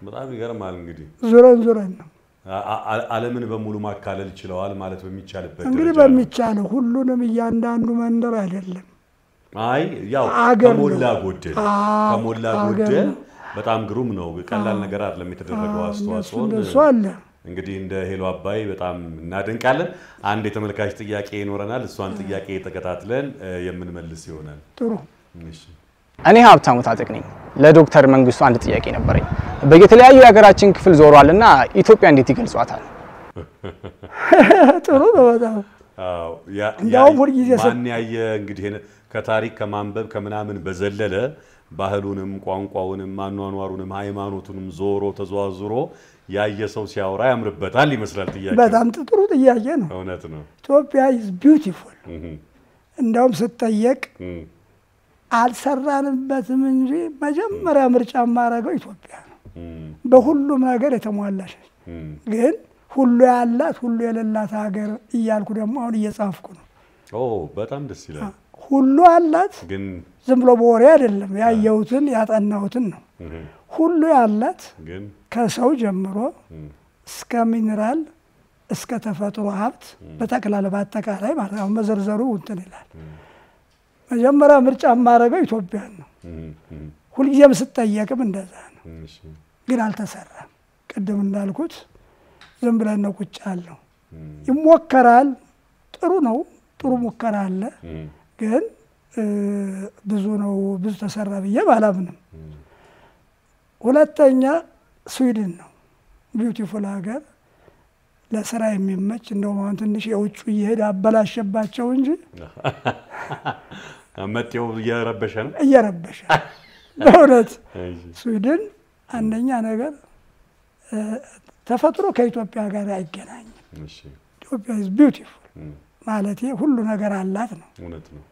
Speaker 2: በጣም ይገርማል። እንግዲህ
Speaker 1: ዙረን ነው
Speaker 2: ዓለምን በሙሉ ማካለል ይችላል ማለት በሚቻልበት
Speaker 1: እንግዲህ በሚቻለው ሁሉንም እያንዳንዱ መንደር አይደለም።
Speaker 2: አይ ያው ከሞላ ጎደል በጣም ግሩም ነው። ቀላል ነገር አይደለም የተደረገው አስተዋጽኦ
Speaker 1: አለ።
Speaker 2: እንግዲህ እንደ ሄሎ አባይ በጣም እናደንቃለን። አንድ የተመልካች ጥያቄ ይኖረናል። እሷን ጥያቄ ተከታትለን የምንመልስ ይሆናል።
Speaker 1: ጥሩ
Speaker 3: እሺ። እኔ ሀብታሙ ታጠቅ ነኝ። ለዶክተር መንግስቱ አንድ ጥያቄ ነበረኝ። በየተለያዩ የሀገራችን ክፍል ዞሯልና ኢትዮጵያ እንዴት ይገልጿታል?
Speaker 1: ጥሩ ነው በጣም።
Speaker 2: አዎ
Speaker 1: ያው ሁልጊዜ
Speaker 2: ማን ያየ እንግዲህ ከታሪክ ከማንበብ ከምናምን በዘለለ ባህሉንም ቋንቋውንም አኗኗሩንም ሃይማኖቱንም ዞሮ ተዘዋዝሮ ያየ ሰው ሲያወራ ያምርበታል ይመስላል ጥያቄ።
Speaker 1: በጣም ጥሩ ጥያቄ ነው።
Speaker 2: እውነት ነው።
Speaker 1: ኢትዮጵያ is beautiful እንደውም ስትጠየቅ አልሰራንበትም እንጂ መጀመሪያ ምርጫ ማረገው ኢትዮጵያ ነው በሁሉም ነገር የተሟላሽ ግን ሁሉ ያላት ሁሉ የሌላት ሀገር እያልኩ ደግሞ አሁን እየጻፍኩ ነው
Speaker 2: በጣም ደስ ይላል
Speaker 1: ሁሉ አላት ግን ዝም ብሎ በወሬ አይደለም ያየሁትን ያጠናሁትን ነው ሁሉ ያላት ግን ከሰው ጀምሮ እስከ ሚነራል እስከ ተፈጥሮ ሀብት በተከላለ ባጠቃላይ ማለት ነው መዘርዘሩ እንትን ይላል መጀመሪያ ምርጫ ማረገው ኢትዮጵያ ነው ሁልጊዜም ስትጠየቅም እንደዛ ነው ግን አልተሰራም ቀደም እንዳልኩት ዝም ብለን ነው ቁጭ ያለው ይሞከራል ጥሩ ነው ጥሩ ሙከራ አለ ግን ብዙ ነው ብዙ ተሰራ ብዬ ባላምንም ሁለተኛ ስዊድን ነው ቢዩቲፉል ሀገር ለስራ የሚመች እንደውም አሁን ትንሽ የውጭ ይሄድ አበላሸባቸው እንጂ
Speaker 2: አመጤው እየረበሸ
Speaker 1: በእውነት ስዊድን አንደኛ ነገር ተፈጥሮ ከኢትዮጵያ ጋር አይገናኝም ኢትዮጵያ is beautiful ማለት ሁሉ ነገር አላት ነው
Speaker 2: እውነት ነው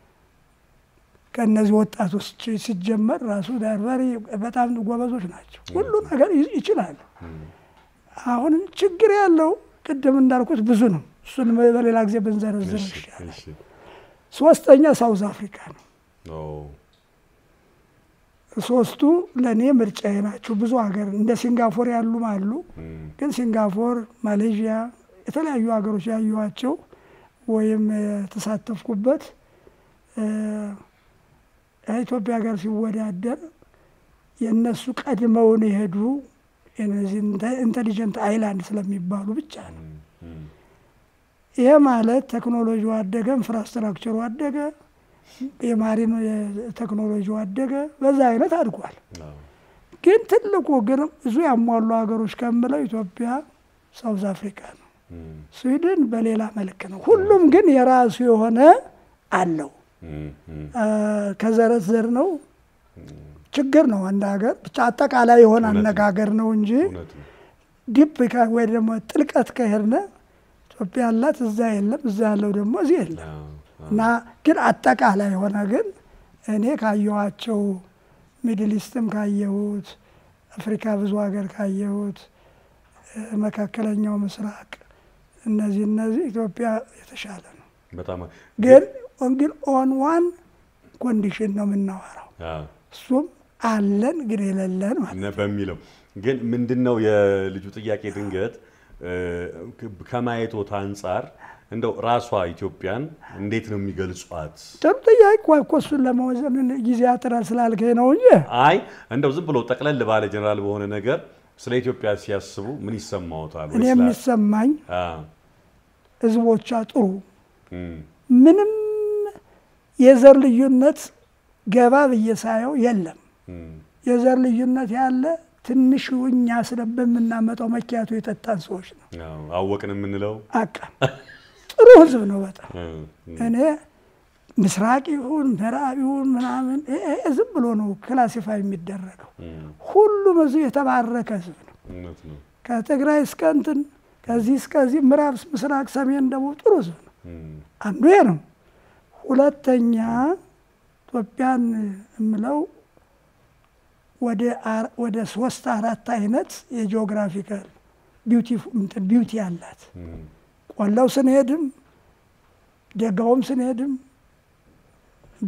Speaker 1: ከነዚህ ወጣቶች ሲጀመር ራሱ ዳርባሪ በጣም ጎበዞች ናቸው ሁሉ ነገር ይችላሉ አሁን ችግር ያለው ቅድም እንዳልኩት ብዙ ነው እሱን በሌላ ጊዜ ብንዘረዝር ይሻላል ሶስተኛ ሳውዝ አፍሪካ ነው ሶስቱ ለኔ ምርጫዬ ናቸው ብዙ ሀገር እንደ ሲንጋፖር ያሉ አሉ ግን ሲንጋፖር ማሌዥያ የተለያዩ ሀገሮች ያዩዋቸው ወይም ተሳተፍኩበት ኢትዮጵያ ጋር ሲወዳደር የነሱ ቀድመውን ይሄዱ እነዚህ ኢንተሊጀንት አይላንድ ስለሚባሉ ብቻ ነው ይሄ ማለት ቴክኖሎጂው አደገ ኢንፍራስትራክቸሩ አደገ የማሪን ቴክኖሎጂው አደገ በዛ አይነት አድጓል ግን ትልቁ ግን ብዙ ያሟሉ ሀገሮች ከምለው ኢትዮጵያ ሳውዝ አፍሪካ ነው ስዊድን በሌላ መልክ ነው ሁሉም ግን የራሱ የሆነ አለው ከዘረዘር ነው ችግር ነው አንድ ሀገር ብቻ አጠቃላይ የሆነ አነጋገር ነው እንጂ ዲፕ ወይ ደግሞ ጥልቀት ከሄድነ ኢትዮጵያ ያላት እዛ የለም እዛ ያለው ደግሞ እዚህ የለም እና ግን አጠቃላይ የሆነ ግን እኔ ካየኋቸው ሚድል ኢስትም ካየሁት አፍሪካ ብዙ ሀገር ካየሁት መካከለኛው ምስራቅ እነዚህ ኢትዮጵያ የተሻለ ነው
Speaker 2: በጣም
Speaker 1: ግን ኦን ዋን ኮንዲሽን ነው የምናወራው እሱም አለን ግን የሌለን ማለት
Speaker 2: ነው በሚለው ግን ምንድነው የልጁ ጥያቄ ድንገት ከማየቶት አንፃር እንደው ራሷ ኢትዮጵያን እንዴት ነው የሚገልጿት
Speaker 1: ጥሩ ጥያቄ እሱን ለመወሰን ጊዜ አጥራል ስላልከኝ ነው እንጂ
Speaker 2: አይ እንደው ዝም ብሎ ጠቅለል ባለ ጀነራል በሆነ ነገር ስለ ኢትዮጵያ ሲያስቡ ምን ይሰማዎታል
Speaker 1: እኔ የሚሰማኝ ህዝቦቿ ጥሩ ምንም የዘር ልዩነት ገባ በየሳየው የለም የዘር ልዩነት ያለ ትንሽውኛ ስለበምናመጣው መኪያቱ የጠጣን ሰዎች ነው
Speaker 2: አወቅን የምንለው
Speaker 1: አቃ ጥሩ ህዝብ ነው በጣም እኔ ምስራቅ ይሁን ምዕራብ ይሁን ምናምን ዝም ብሎ ነው ክላሲፋይ የሚደረገው ሁሉም እዚህ የተባረከ ህዝብ ነው ከትግራይ እስከ እንትን ከዚህ እስከዚህ ምዕራብ ምስራቅ ሰሜን ደቡብ ጥሩ ህዝብ ነው አንዱ ይሄ ነው ሁለተኛ ኢትዮጵያን ምለው ወደ 3-4 አይነት የጂኦግራፊካል ቢዩቲ አላት ቆላው ስንሄድም ደጋውም ስንሄድም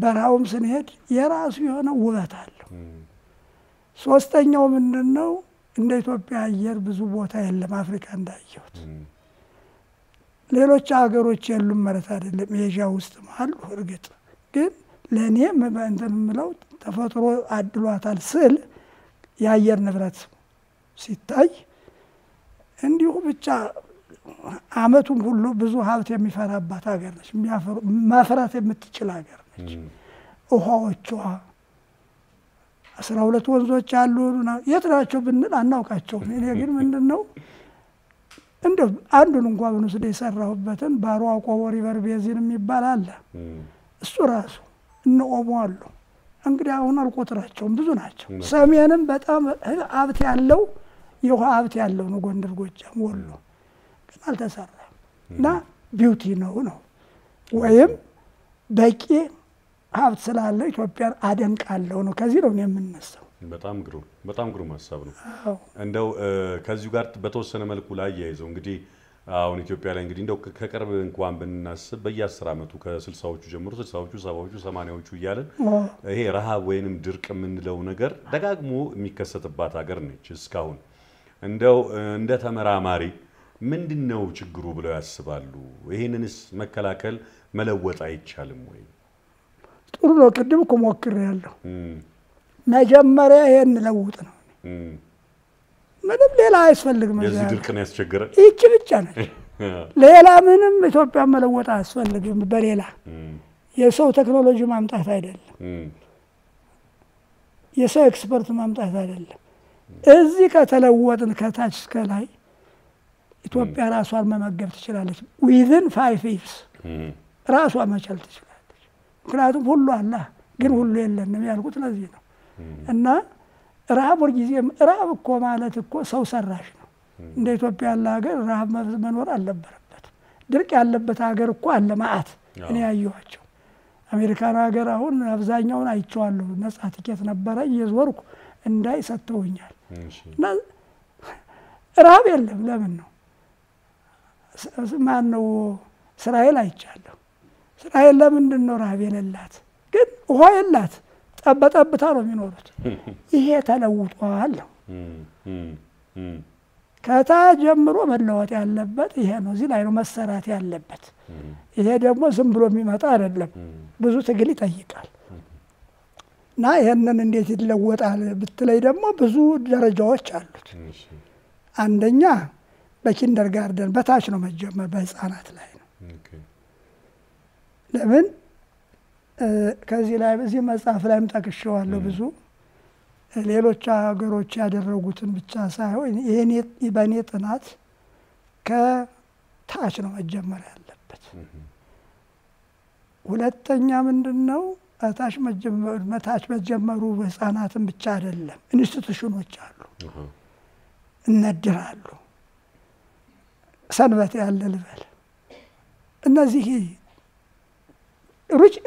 Speaker 1: በራውም ስንሄድ የራሱ የሆነ ውበት አለው ሶስተኛው ምንድነው እንደ ኢትዮጵያ አየር ብዙ ቦታ የለም አፍሪካ እንዳየሁት ሌሎች ሀገሮች የሉም ማለት አይደለም ኤዥያ ውስጥ አሉ እርግጥ ግን ለኔ እንትን ምለው ተፈጥሮ አድሏታል ስል የአየር ንብረት ሲታይ እንዲሁ ብቻ አመቱን ሁሉ ብዙ ሀብት የሚፈራባት ሀገር ነች ማፍራት የምትችል ሀገር ነች ውሃዎቿ 12 ወንዞች አሉ የት ናቸው ብንል አናውቃቸው እኔ ግን ምንድነው እንደው አንዱን እንኳን ብንወስድ የሰራሁበትን ባሮ አቆቦ ሪቨር ቤዚን የሚባል አለ እሱ ራሱ እነኦሞ አሉ እንግዲህ አሁን አልቆጥራቸውም ብዙ ናቸው ሰሜንም በጣም ሀብት ያለው የውሃ ሀብት ያለው ነው ጎንደር ጎጃም ወሎ ግን አልተሰራም እና ቢዩቲ ነው ወይም በቂ ሀብት ስላለ ኢትዮጵያን አደንቃለሁ ነው። ከዚህ ነው የምንነሳው።
Speaker 2: በጣም ግሩም ሀሳብ ነው። እንደው ከዚሁ ጋር በተወሰነ መልኩ ላይ ያይዘው እንግዲህ አሁን ኢትዮጵያ ላይ እንግዲህ እንደው ከቅርብ እንኳን ብናስብ በየ10 ዓመቱ ከ60ዎቹ ጀምሮ 60ዎቹ 70ዎቹ 80ዎቹ እያለን ይሄ ረሃብ ወይንም ድርቅ የምንለው ነገር ደጋግሞ የሚከሰትባት ሀገር ነች። እስካሁን እንደው እንደ ተመራማሪ ምንድነው ችግሩ ብለው ያስባሉ? ይሄንንስ መከላከል መለወጥ አይቻልም ወይ?
Speaker 1: ጥሩ ነው። ቅድም እኮ ሞክሬያለሁ። መጀመሪያ ይሄን ለውጥ ነው። ምንም ሌላ አያስፈልግም።
Speaker 2: የዚህ ድርቅ ነው ያስቸገረን።
Speaker 1: ይህች ብቻ ነች። ሌላ ምንም ኢትዮጵያ መለወጥ አያስፈልግም። በሌላ የሰው ቴክኖሎጂ ማምጣት አይደለም፣ የሰው ኤክስፐርት ማምጣት አይደለም። እዚህ ከተለወጥን ከታች እስከ ላይ ኢትዮጵያ ራሷን መመገብ ትችላለች። ዊዝን 5 years ራሷ መቻል ትችላለች። ምክንያቱም ሁሉ አለ ግን ሁሉ የለንም ያልኩት ለዚህ ነው። እና ረሃብ ጊዜ ረሃብ እኮ ማለት እኮ ሰው ሰራሽ ነው። እንደ ኢትዮጵያ ያለ ሀገር ረሃብ መኖር አልነበረበት። ድርቅ ያለበት ሀገር እኮ አለ ማአት። እኔ ያየኋቸው አሜሪካን ሀገር አሁን አብዛኛውን አይቼዋለሁ። ነፃ ቲኬት ነበረ እየዞርኩ እንዳይ ሰጥተውኛል። እና ረሃብ የለም። ለምን ነው ማን ነው እስራኤል አይቻለሁ። እስራኤል ለምንድን ነው ረሃብ የሌላት? ግን ውሃ የላት፣ ጠበጠብታ ነው የሚኖሩት። ይሄ ተለውጧል ነው። ከታች ጀምሮ መለወጥ ያለበት ይሄ ነው። እዚህ ላይ ነው መሰራት ያለበት። ይሄ ደግሞ ዝም ብሎ የሚመጣ አይደለም፣ ብዙ ትግል ይጠይቃል። እና ይሄንን እንዴት ይለወጣል ብትለይ ደግሞ ብዙ ደረጃዎች አሉት። አንደኛ በኪንደር ጋርደን በታች ነው መጀመር፣ በህፃናት ላይ ነው። ለምን ከዚህ ላይ በዚህ መጽሐፍ ላይም ጠቅሼዋለሁ። ብዙ ሌሎች ሀገሮች ያደረጉትን ብቻ ሳይሆን ይሄኔ በእኔ ጥናት ከታች ነው መጀመር ያለበት። ሁለተኛ ምንድነው ታች መጀመሩ ህፃናትን ብቻ አይደለም፣ ኢንስቲትዩሽኖች አሉ፣ እነድራሉ፣ ሰንበት ያለ ልበል። እነዚህ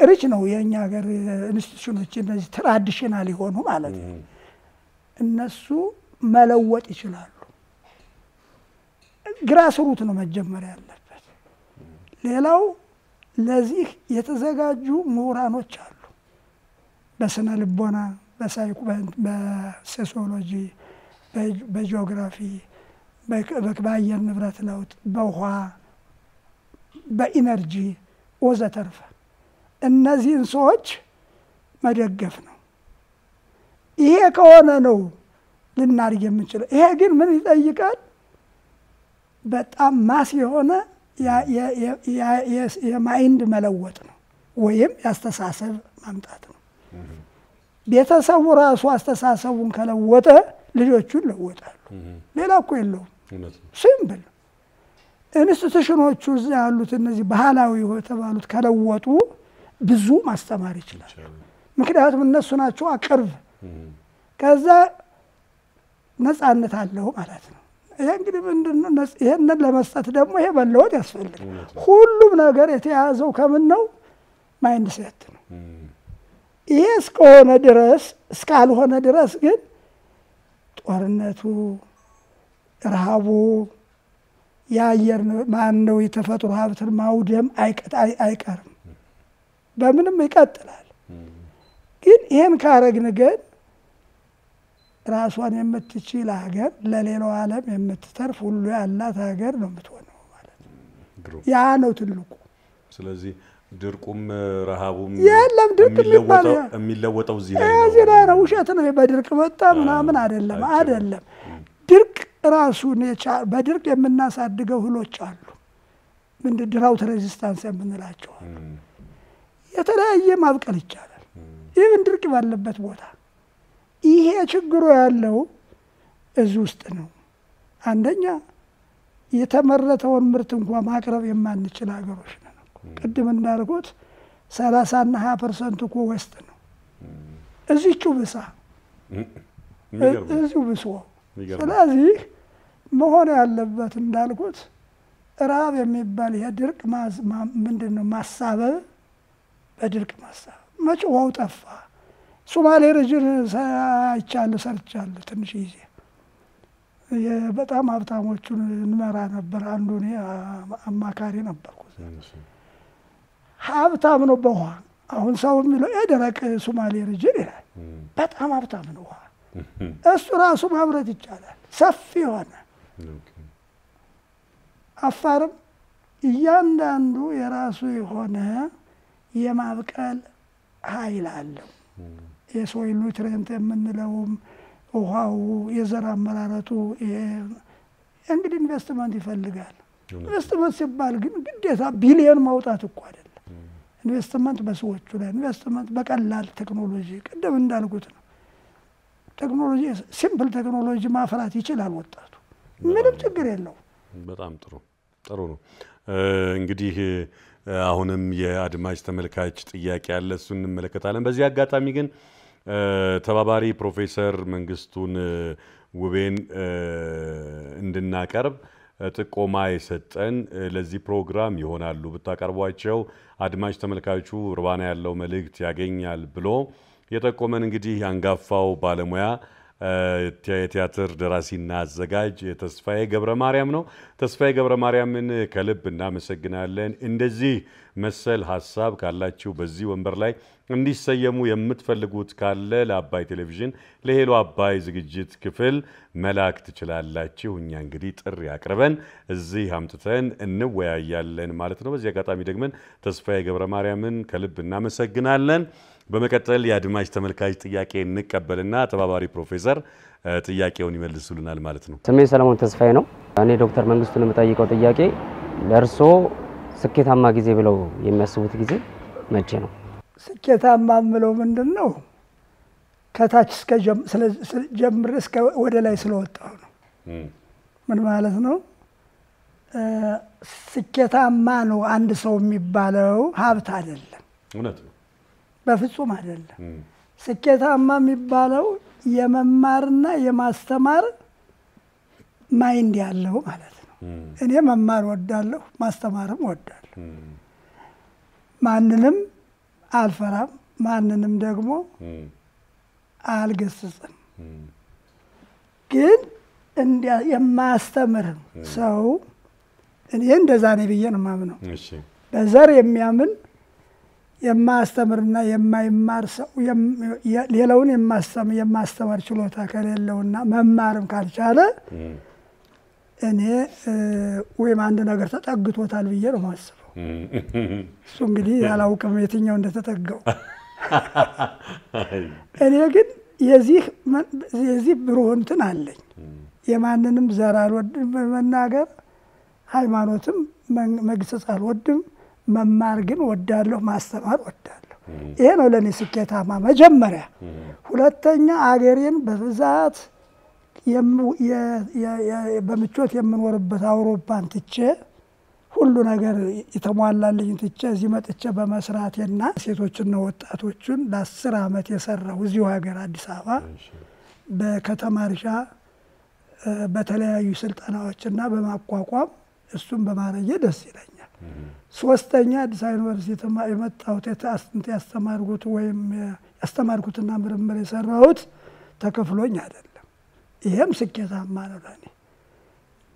Speaker 1: ሪች ነው የኛ ሀገር ኢንስቲትዩሽኖች፣ እነዚህ ትራዲሽናል የሆኑ ማለት ነው። እነሱ መለወጥ ይችላሉ። ግራስሩት ነው መጀመር ያለበት። ሌላው ለዚህ የተዘጋጁ ምሁራኖች አሉ። በስነ ልቦና፣ በሶሲዮሎጂ፣ በጂኦግራፊ፣ በአየር ንብረት ለውጥ፣ በውሃ፣ በኢነርጂ ወዘተርፈ እነዚህን ሰዎች መደገፍ ነው። ይሄ ከሆነ ነው ልናድግ የምንችለው። ይሄ ግን ምን ይጠይቃል? በጣም ማስ የሆነ የማይንድ መለወጥ ነው፣ ወይም ያስተሳሰብ ማምጣት ነው። ቤተሰቡ ራሱ አስተሳሰቡን ከለወጠ ልጆቹ ይለወጣሉ። ሌላ እኮ የለውም። ሲምፕል። ኢንስቲትዩሽኖቹ እዚያ ያሉት እነዚህ ባህላዊ የተባሉት ከለወጡ ብዙ ማስተማር ይችላል። ምክንያቱም እነሱ ናቸው አቅርብ። ከዛ ነፃነት አለው ማለት ነው። ይሄ እንግዲህ ምንድነው? ይሄንን ለመስጠት ደግሞ ይሄ መለወጥ ያስፈልጋል። ሁሉም ነገር የተያዘው ከምን ነው? ማይንድ ሴት ነው። ይሄ እስከሆነ ድረስ እስካልሆነ ድረስ ግን ጦርነቱ፣ ረሃቡ፣ የአየር ማነው የተፈጥሮ ሀብትን ማውደም አይቀርም፣ በምንም ይቀጥላል። ግን ይሄን ካረግን ግን ራሷን የምትችል ሀገር፣ ለሌላው ዓለም የምትተርፍ ሁሉ ያላት ሀገር ነው የምትሆነው ማለት ነው። ያ ነው ትልቁ።
Speaker 2: ስለዚህ ድርቁም ረሃቡም
Speaker 1: የለም። ድርቅ
Speaker 2: የሚለወጠው እዚህ
Speaker 1: ላይ ነው። ውሸት ነው። በድርቅ መጣ ምናምን አይደለም። ድርቅ ራሱን በድርቅ የምናሳድገው እህሎች አሉ። ምንድን ድራውት ሬዚስታንስ የምንላቸው የተለያየ ማብቀል ይቻላል። ይህን ድርቅ ባለበት ቦታ። ይሄ ችግሩ ያለው እዚህ ውስጥ ነው። አንደኛ የተመረተውን ምርት እንኳን ማቅረብ የማንችል ሀገሮች ነን። ቅድም እንዳልኩት 30 እና 20% እኮ ወስጥ ነው። እዚህቹ ብሳ እዚሁ ብሶ። ስለዚህ መሆን ያለበት እንዳልኩት ረሃብ የሚባል ይሄ ድርቅ ምንድነው ማሳበብ በድርቅ ማሳ መቼ ውሃው ጠፋ። ሶማሌ ሪጅን አይቻለሁ ሰርቻለሁ ትንሽ ጊዜ በጣም ሀብታሞቹን እንመራ ነበር። አንዱ እኔ አማካሪ ነበርኩ። ሀብታም ነው በውሃ አሁን ሰው የሚለው የደረቅ ሶማሌ ሪጅን ይላል። በጣም ሀብታም ነው ውሃ እሱ ራሱ ማምረት ይቻላል ሰፊ ሆነ። አፋርም እያንዳንዱ የራሱ የሆነ የማብቀል ኃይል አለው። የሶይል ኑትሪየንት የምንለውም ውሃው የዘር አመራረቱ እንግዲህ ኢንቨስትመንት ይፈልጋል። ኢንቨስትመንት ሲባል ግን ግዴታ ቢሊዮን ማውጣት እኮ አይደለም። ኢንቨስትመንት በሰዎቹ ላይ ኢንቨስትመንት በቀላል ቴክኖሎጂ ቅድም እንዳልኩት ነው። ቴክኖሎጂ ሲምፕል ቴክኖሎጂ ማፍራት ይችላል ወጣቱ ምንም ችግር የለው።
Speaker 2: በጣም ጥሩ ነው። እንግዲህ አሁንም የአድማጭ ተመልካች ጥያቄ አለ እሱን እንመለከታለን። በዚህ አጋጣሚ ግን ተባባሪ ፕሮፌሰር መንግስቱን ውቤን እንድናቀርብ ጥቆማ የሰጠን ለዚህ ፕሮግራም ይሆናሉ ብታቀርቧቸው አድማጭ ተመልካቹ ርባና ያለው መልእክት ያገኛል ብሎ የጠቆመን እንግዲህ አንጋፋው ባለሙያ የቲያትር ደራሲና አዘጋጅ ተስፋዬ ገብረ ማርያም ነው። ተስፋዬ ገብረ ማርያምን ከልብ እናመሰግናለን። እንደዚህ መሰል ሐሳብ ካላችሁ በዚህ ወንበር ላይ እንዲሰየሙ የምትፈልጉት ካለ ለአባይ ቴሌቪዥን ለሄሎ አባይ ዝግጅት ክፍል መላክ ትችላላችሁ። እኛ እንግዲህ ጥሪ አቅርበን እዚህ አምጥተን እንወያያለን ማለት ነው። በዚህ አጋጣሚ ደግመን ተስፋዬ ገብረ ማርያምን ከልብ እናመሰግናለን። በመቀጠል የአድማጭ ተመልካች ጥያቄ እንቀበልና ተባባሪ ፕሮፌሰር ጥያቄውን ይመልሱልናል ማለት ነው።
Speaker 4: ስሜ ሰለሞን ተስፋዬ ነው። እኔ ዶክተር መንግስቱን የምጠይቀው ጥያቄ ለርሶ ስኬታማ ጊዜ ብለው የሚያስቡት ጊዜ መቼ ነው?
Speaker 1: ስኬታማ ምለው ምንድነው? ከታች እስከ ጀምር እስከ ወደ ላይ ስለወጣው ነው። ምን ማለት ነው? ስኬታማ ነው አንድ ሰው የሚባለው ሀብት አይደለም።
Speaker 2: እውነት ነው።
Speaker 1: በፍጹም አይደለም። ስኬታማ የሚባለው የመማርና የማስተማር ማይንድ ያለው ማለት ነው። እኔ መማር ወዳለሁ ማስተማርም ወዳለሁ። ማንንም አልፈራም ማንንም ደግሞ አልገስጽም። ግን እንዲያ የማስተምር ሰው እኔ እንደዛ ነው ብዬ ነው ማምነው። እሺ በዘር የሚያምን የማስተምርና የማይማር ሰው ሌላውን የማስተማር ችሎታ ከሌለውና መማርም ካልቻለ እኔ ወይም አንድ ነገር ተጠግቶታል ብዬ ነው ማስበው። እሱ እንግዲህ ያላውቅም የትኛው እንደተጠጋው። እኔ ግን የዚህ ብሩህ እንትን አለኝ። የማንንም ዘር አልወድም መናገር፣ ሃይማኖትም መግሰጽ አልወድም። መማር ግን ወዳለሁ ማስተማር ወዳለሁ። ይሄ ነው ለኔ ስኬታማ መጀመሪያ። ሁለተኛ አገሬን በብዛት በምቾት የምኖርበት አውሮፓን ትቼ ሁሉ ነገር የተሟላልኝ ትቼ እዚህ መጥቼ በመስራቴና ሴቶችና ወጣቶችን ለ10 ዓመት የሰራው እዚሁ ሀገር አዲስ አበባ በከተማ እርሻ በተለያዩ ስልጠናዎችና በማቋቋም እሱን በማረዬ ደስ ይለኛል። ሶስተኛ አዲስ አበባ ዩኒቨርሲቲ የመጣሁት ያስተማርኩት ወይም ያስተማርኩትና ምርምር የሰራሁት ተከፍሎኝ አይደለም። ይሄም ስኬታማ ነው ለኔ።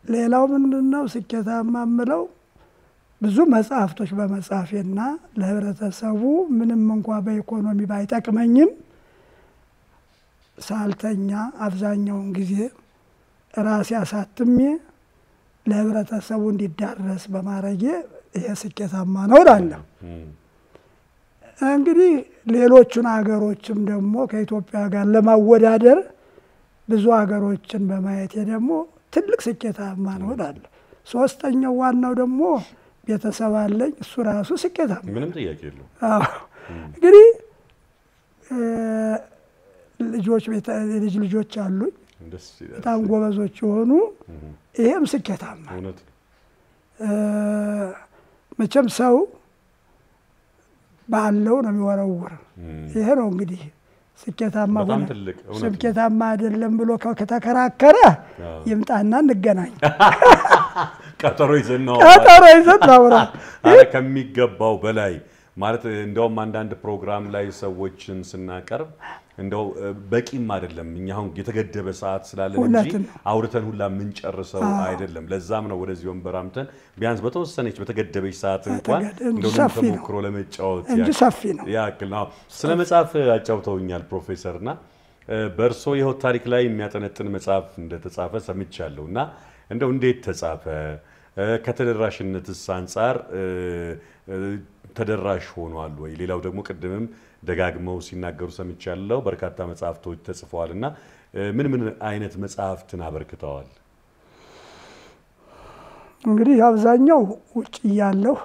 Speaker 1: ሌላው ምንድነው ስኬታማ ምለው ብዙ መጽሐፍቶች በመጻፌና ለህብረተሰቡ ምንም እንኳን በኢኮኖሚ ባይጠቅመኝም ሳልተኛ አብዛኛውን ጊዜ ራሴ አሳትሜ ለህብረተሰቡ እንዲዳረስ በማረጌ ይሄ ስኬታማ ነው እላለሁ። እንግዲህ ሌሎቹን ሀገሮችም ደግሞ ከኢትዮጵያ ጋር ለማወዳደር ብዙ ሀገሮችን በማየት ደግሞ ትልቅ ስኬታማ ነው እላለሁ። ሶስተኛው ዋናው ደግሞ ቤተሰብ አለኝ። እሱ ራሱ ስኬታማ
Speaker 2: ምንም ጥያቄ የለውም።
Speaker 1: እንግዲህ ልጆች አሉኝ በጣም ጎበዞች የሆኑ ይሄም ስኬታማ ነው። መቼም ሰው ባለው ነው የሚወረውር። ይሄ ነው እንግዲህ ስኬታማ ስኬታማ አይደለም ብሎ ከተከራከረ ይምጣና እንገናኝ።
Speaker 2: ቀጠሮ ይዘን ነው
Speaker 1: አውራ
Speaker 2: ከሚገባው በላይ ማለት እንደውም አንዳንድ ፕሮግራም ላይ ሰዎችን ስናቀርብ እንደው በቂም አይደለም እኛ አሁን የተገደበ ሰዓት ስላለን እንጂ አውርተን ሁላ ምን ጨርሰው አይደለም ለዛም ነው ወደዚህ ወንበራምተን ቢያንስ በተወሰነች በተገደበች ሰዓት እንኳን እንደው ተሞክሮ ለመጫወት ያክል ነው ስለ መጽሐፍ አጫውተውኛል ፕሮፌሰርና በርሶ የህይወት ታሪክ ላይ የሚያጠነጥን መጽሐፍ እንደተጻፈ ሰምቻለሁና እንደው እንዴት ተጻፈ ከተደራሽነትስ አንፃር ተደራሽ ሆኗል ወይ ሌላው ደግሞ ቀደምም ደጋግመው ሲናገሩ ሰምቻለሁ በርካታ መጽሐፍቶች ተጽፈዋልና ምን አይነት መጽሐፍትን አበርክተዋል
Speaker 1: እንግዲህ አብዛኛው ውጭ ያለው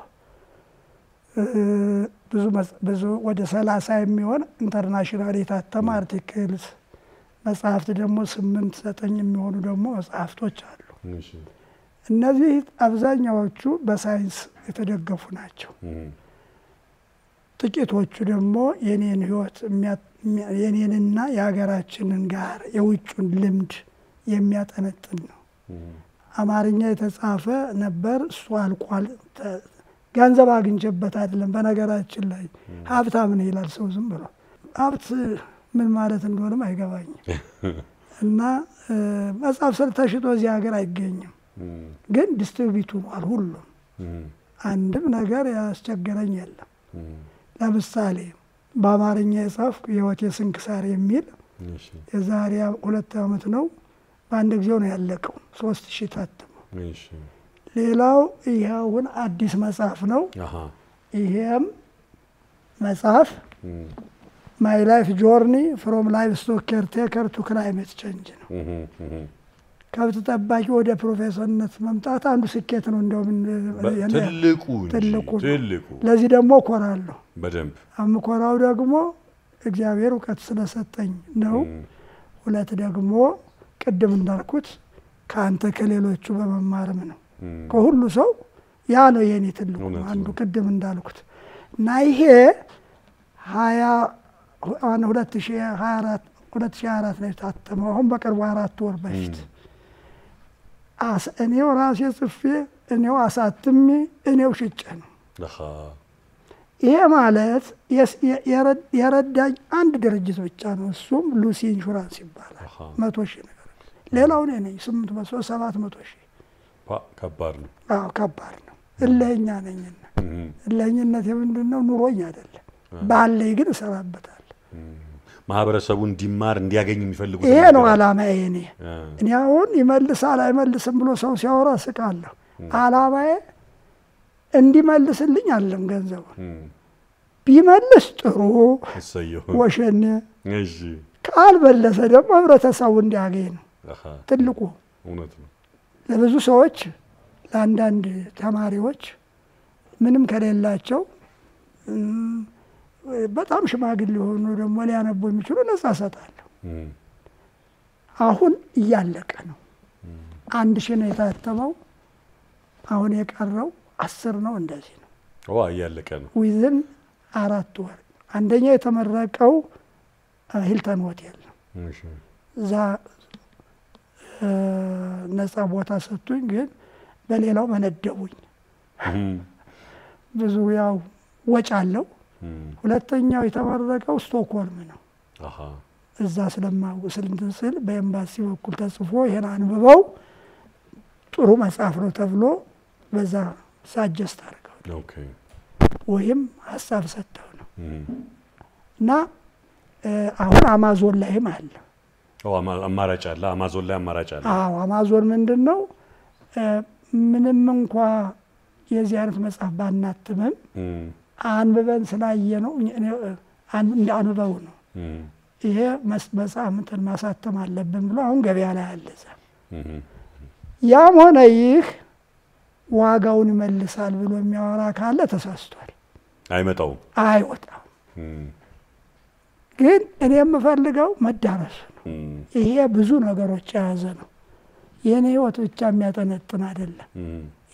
Speaker 1: ብዙ ወደ 30 የሚሆን ኢንተርናሽናል የታተመ አርቲክልስ መጽሐፍት ደግሞ 8 9 የሚሆኑ ደግሞ መጽሐፍቶች አሉ እሺ እነዚህ አብዛኛዎቹ በሳይንስ የተደገፉ ናቸው ጥቂቶቹ ደግሞ የኔን ህይወት የኔንና የሀገራችንን ጋር የውጭን ልምድ የሚያጠነጥን ነው አማርኛ የተጻፈ ነበር እሱ አልቋል ገንዘብ አግኝቼበት አይደለም በነገራችን ላይ ሀብታም ነው ይላል ሰው ዝም ብሎ ሀብት ምን ማለት እንደሆነም አይገባኝም እና መጽሐፍ ተሽጦ እዚህ ሀገር አይገኝም ግን ዲስትሪቢዩት ሆኗል ሁሉም አንድም ነገር ያስቸገረኝ የለም ለምሳሌ በአማርኛ የጻፍኩ የህይወቴ ስንክሳር የሚል የዛሬ 2 ዓመት ነው በአንድ ጊዜው ነው ያለቀው 3000 ታተመ እሺ ሌላው ይሄውን አዲስ መጽሐፍ ነው ይሄም መጽሐፍ ማይ ላይፍ ጆርኒ ፍሮም ላይቭስቶክ ኬርቴከር ቱ ክላይሜት ቼንጅ ነው ከብት ጠባቂ ወደ ፕሮፌሰርነት መምጣት አንዱ ስኬት ነው እንደውም ትልቁ ለዚህ ደግሞ ኮራለሁ
Speaker 2: በደንብ
Speaker 1: አምኮራው ደግሞ እግዚአብሔር ዕውቀት ስለሰጠኝ ነው ሁለት ደግሞ ቅድም እንዳልኩት ካንተ ከሌሎቹ በመማርም ነው ከሁሉ ሰው ያ ነው የኔ ትልቁ አንዱ ቅድም እንዳልኩት እና ይሄ 2024 ላይ ታተመው አሁን በቅርቡ 4 ወር በፊት እኔው ራሴ ጽፌ እኔው አሳትሜ እኔው ሽጬ ነው ይሄ ማለት የረዳኝ አንድ ድርጅት ብቻ ነው እሱም ሉሲ ኢንሹራንስ ይባላል 100,000 ነገር ሌላው እኔ ነኝ 700,000
Speaker 2: ከባድ ነው
Speaker 1: ከባድ ነው እለኛ ነኝና እለኝነት ምንድነው ኑሮኝ አይደለም ባለይ ግን እሰራበታለሁ
Speaker 2: ማህበረሰቡ እንዲማር እንዲያገኝ የሚፈልጉት
Speaker 1: ይሄ ነው አላማዬ እኔ አሁን ይመልሳል አይመልስም ብሎ ሰው ሲያወራ ስቃለሁ አላማዬ እንዲመልስልኝ አለም ገንዘቡ ቢመልስ ጥሩ ወሸኔ
Speaker 2: እሺ
Speaker 1: ካልበለሰ ደግሞ ህብረተሰቡ እንዲያገኝ ነው ትልቁ
Speaker 2: እውነት ነው
Speaker 1: ለብዙ ሰዎች ለአንዳንድ ተማሪዎች ምንም ከሌላቸው በጣም ሽማግሌ ሆኖ ደግሞ ሊያነቡ የሚችሉ ነፃ ሰጣለሁ አሁን እያለቀ ነው 1000 ነው የታተመው አሁን የቀረው 10 ነው እንደዚህ ነው
Speaker 2: እያለቀ ነው
Speaker 1: ዊዝን 4 ወር አንደኛ የተመረቀው ሂልተን ሆቴል ነው እሺ ዛ ነፃ ቦታ ሰጥቶኝ ግን በሌላው መነደቡኝ ብዙ ያው ወጭ አለው ሁለተኛው የተመረቀው ስቶክሆልም ነው እዛ ስለማውስልንስል በኤምባሲ በኩል ተጽፎ ይሄን አንብበው ጥሩ መጽሐፍ ነው ተብሎ በዛ ሳጀስት አድርገው
Speaker 2: ኦኬ
Speaker 1: ወይም ሐሳብ ሰጥተው ነው እና አሁን አማዞን ላይም አለ
Speaker 2: አማራጭ አለ አማዞን ላይ አማራጭ አለ
Speaker 1: አማዞን ምንድነው ምንም እንኳን የዚህ አይነት መጽሐፍ ባናትምም አንብበን ስላየ ነው እንደ አንብበው ነው ይሄ መጽሐፍ እንትን ማሳተም አለብን ብሎ አሁን ገበያ ላይ አለዛ ያም ሆነ ይህ ዋጋውን ይመልሳል ብሎ የሚያወራ ካለ ተሳስቷል አይወጣው ግን እኔ የምፈልገው መዳረስ ነው ይሄ ብዙ ነገሮች ያዘ ነው የኔ ህይወት ብቻ የሚያጠነጥን አይደለም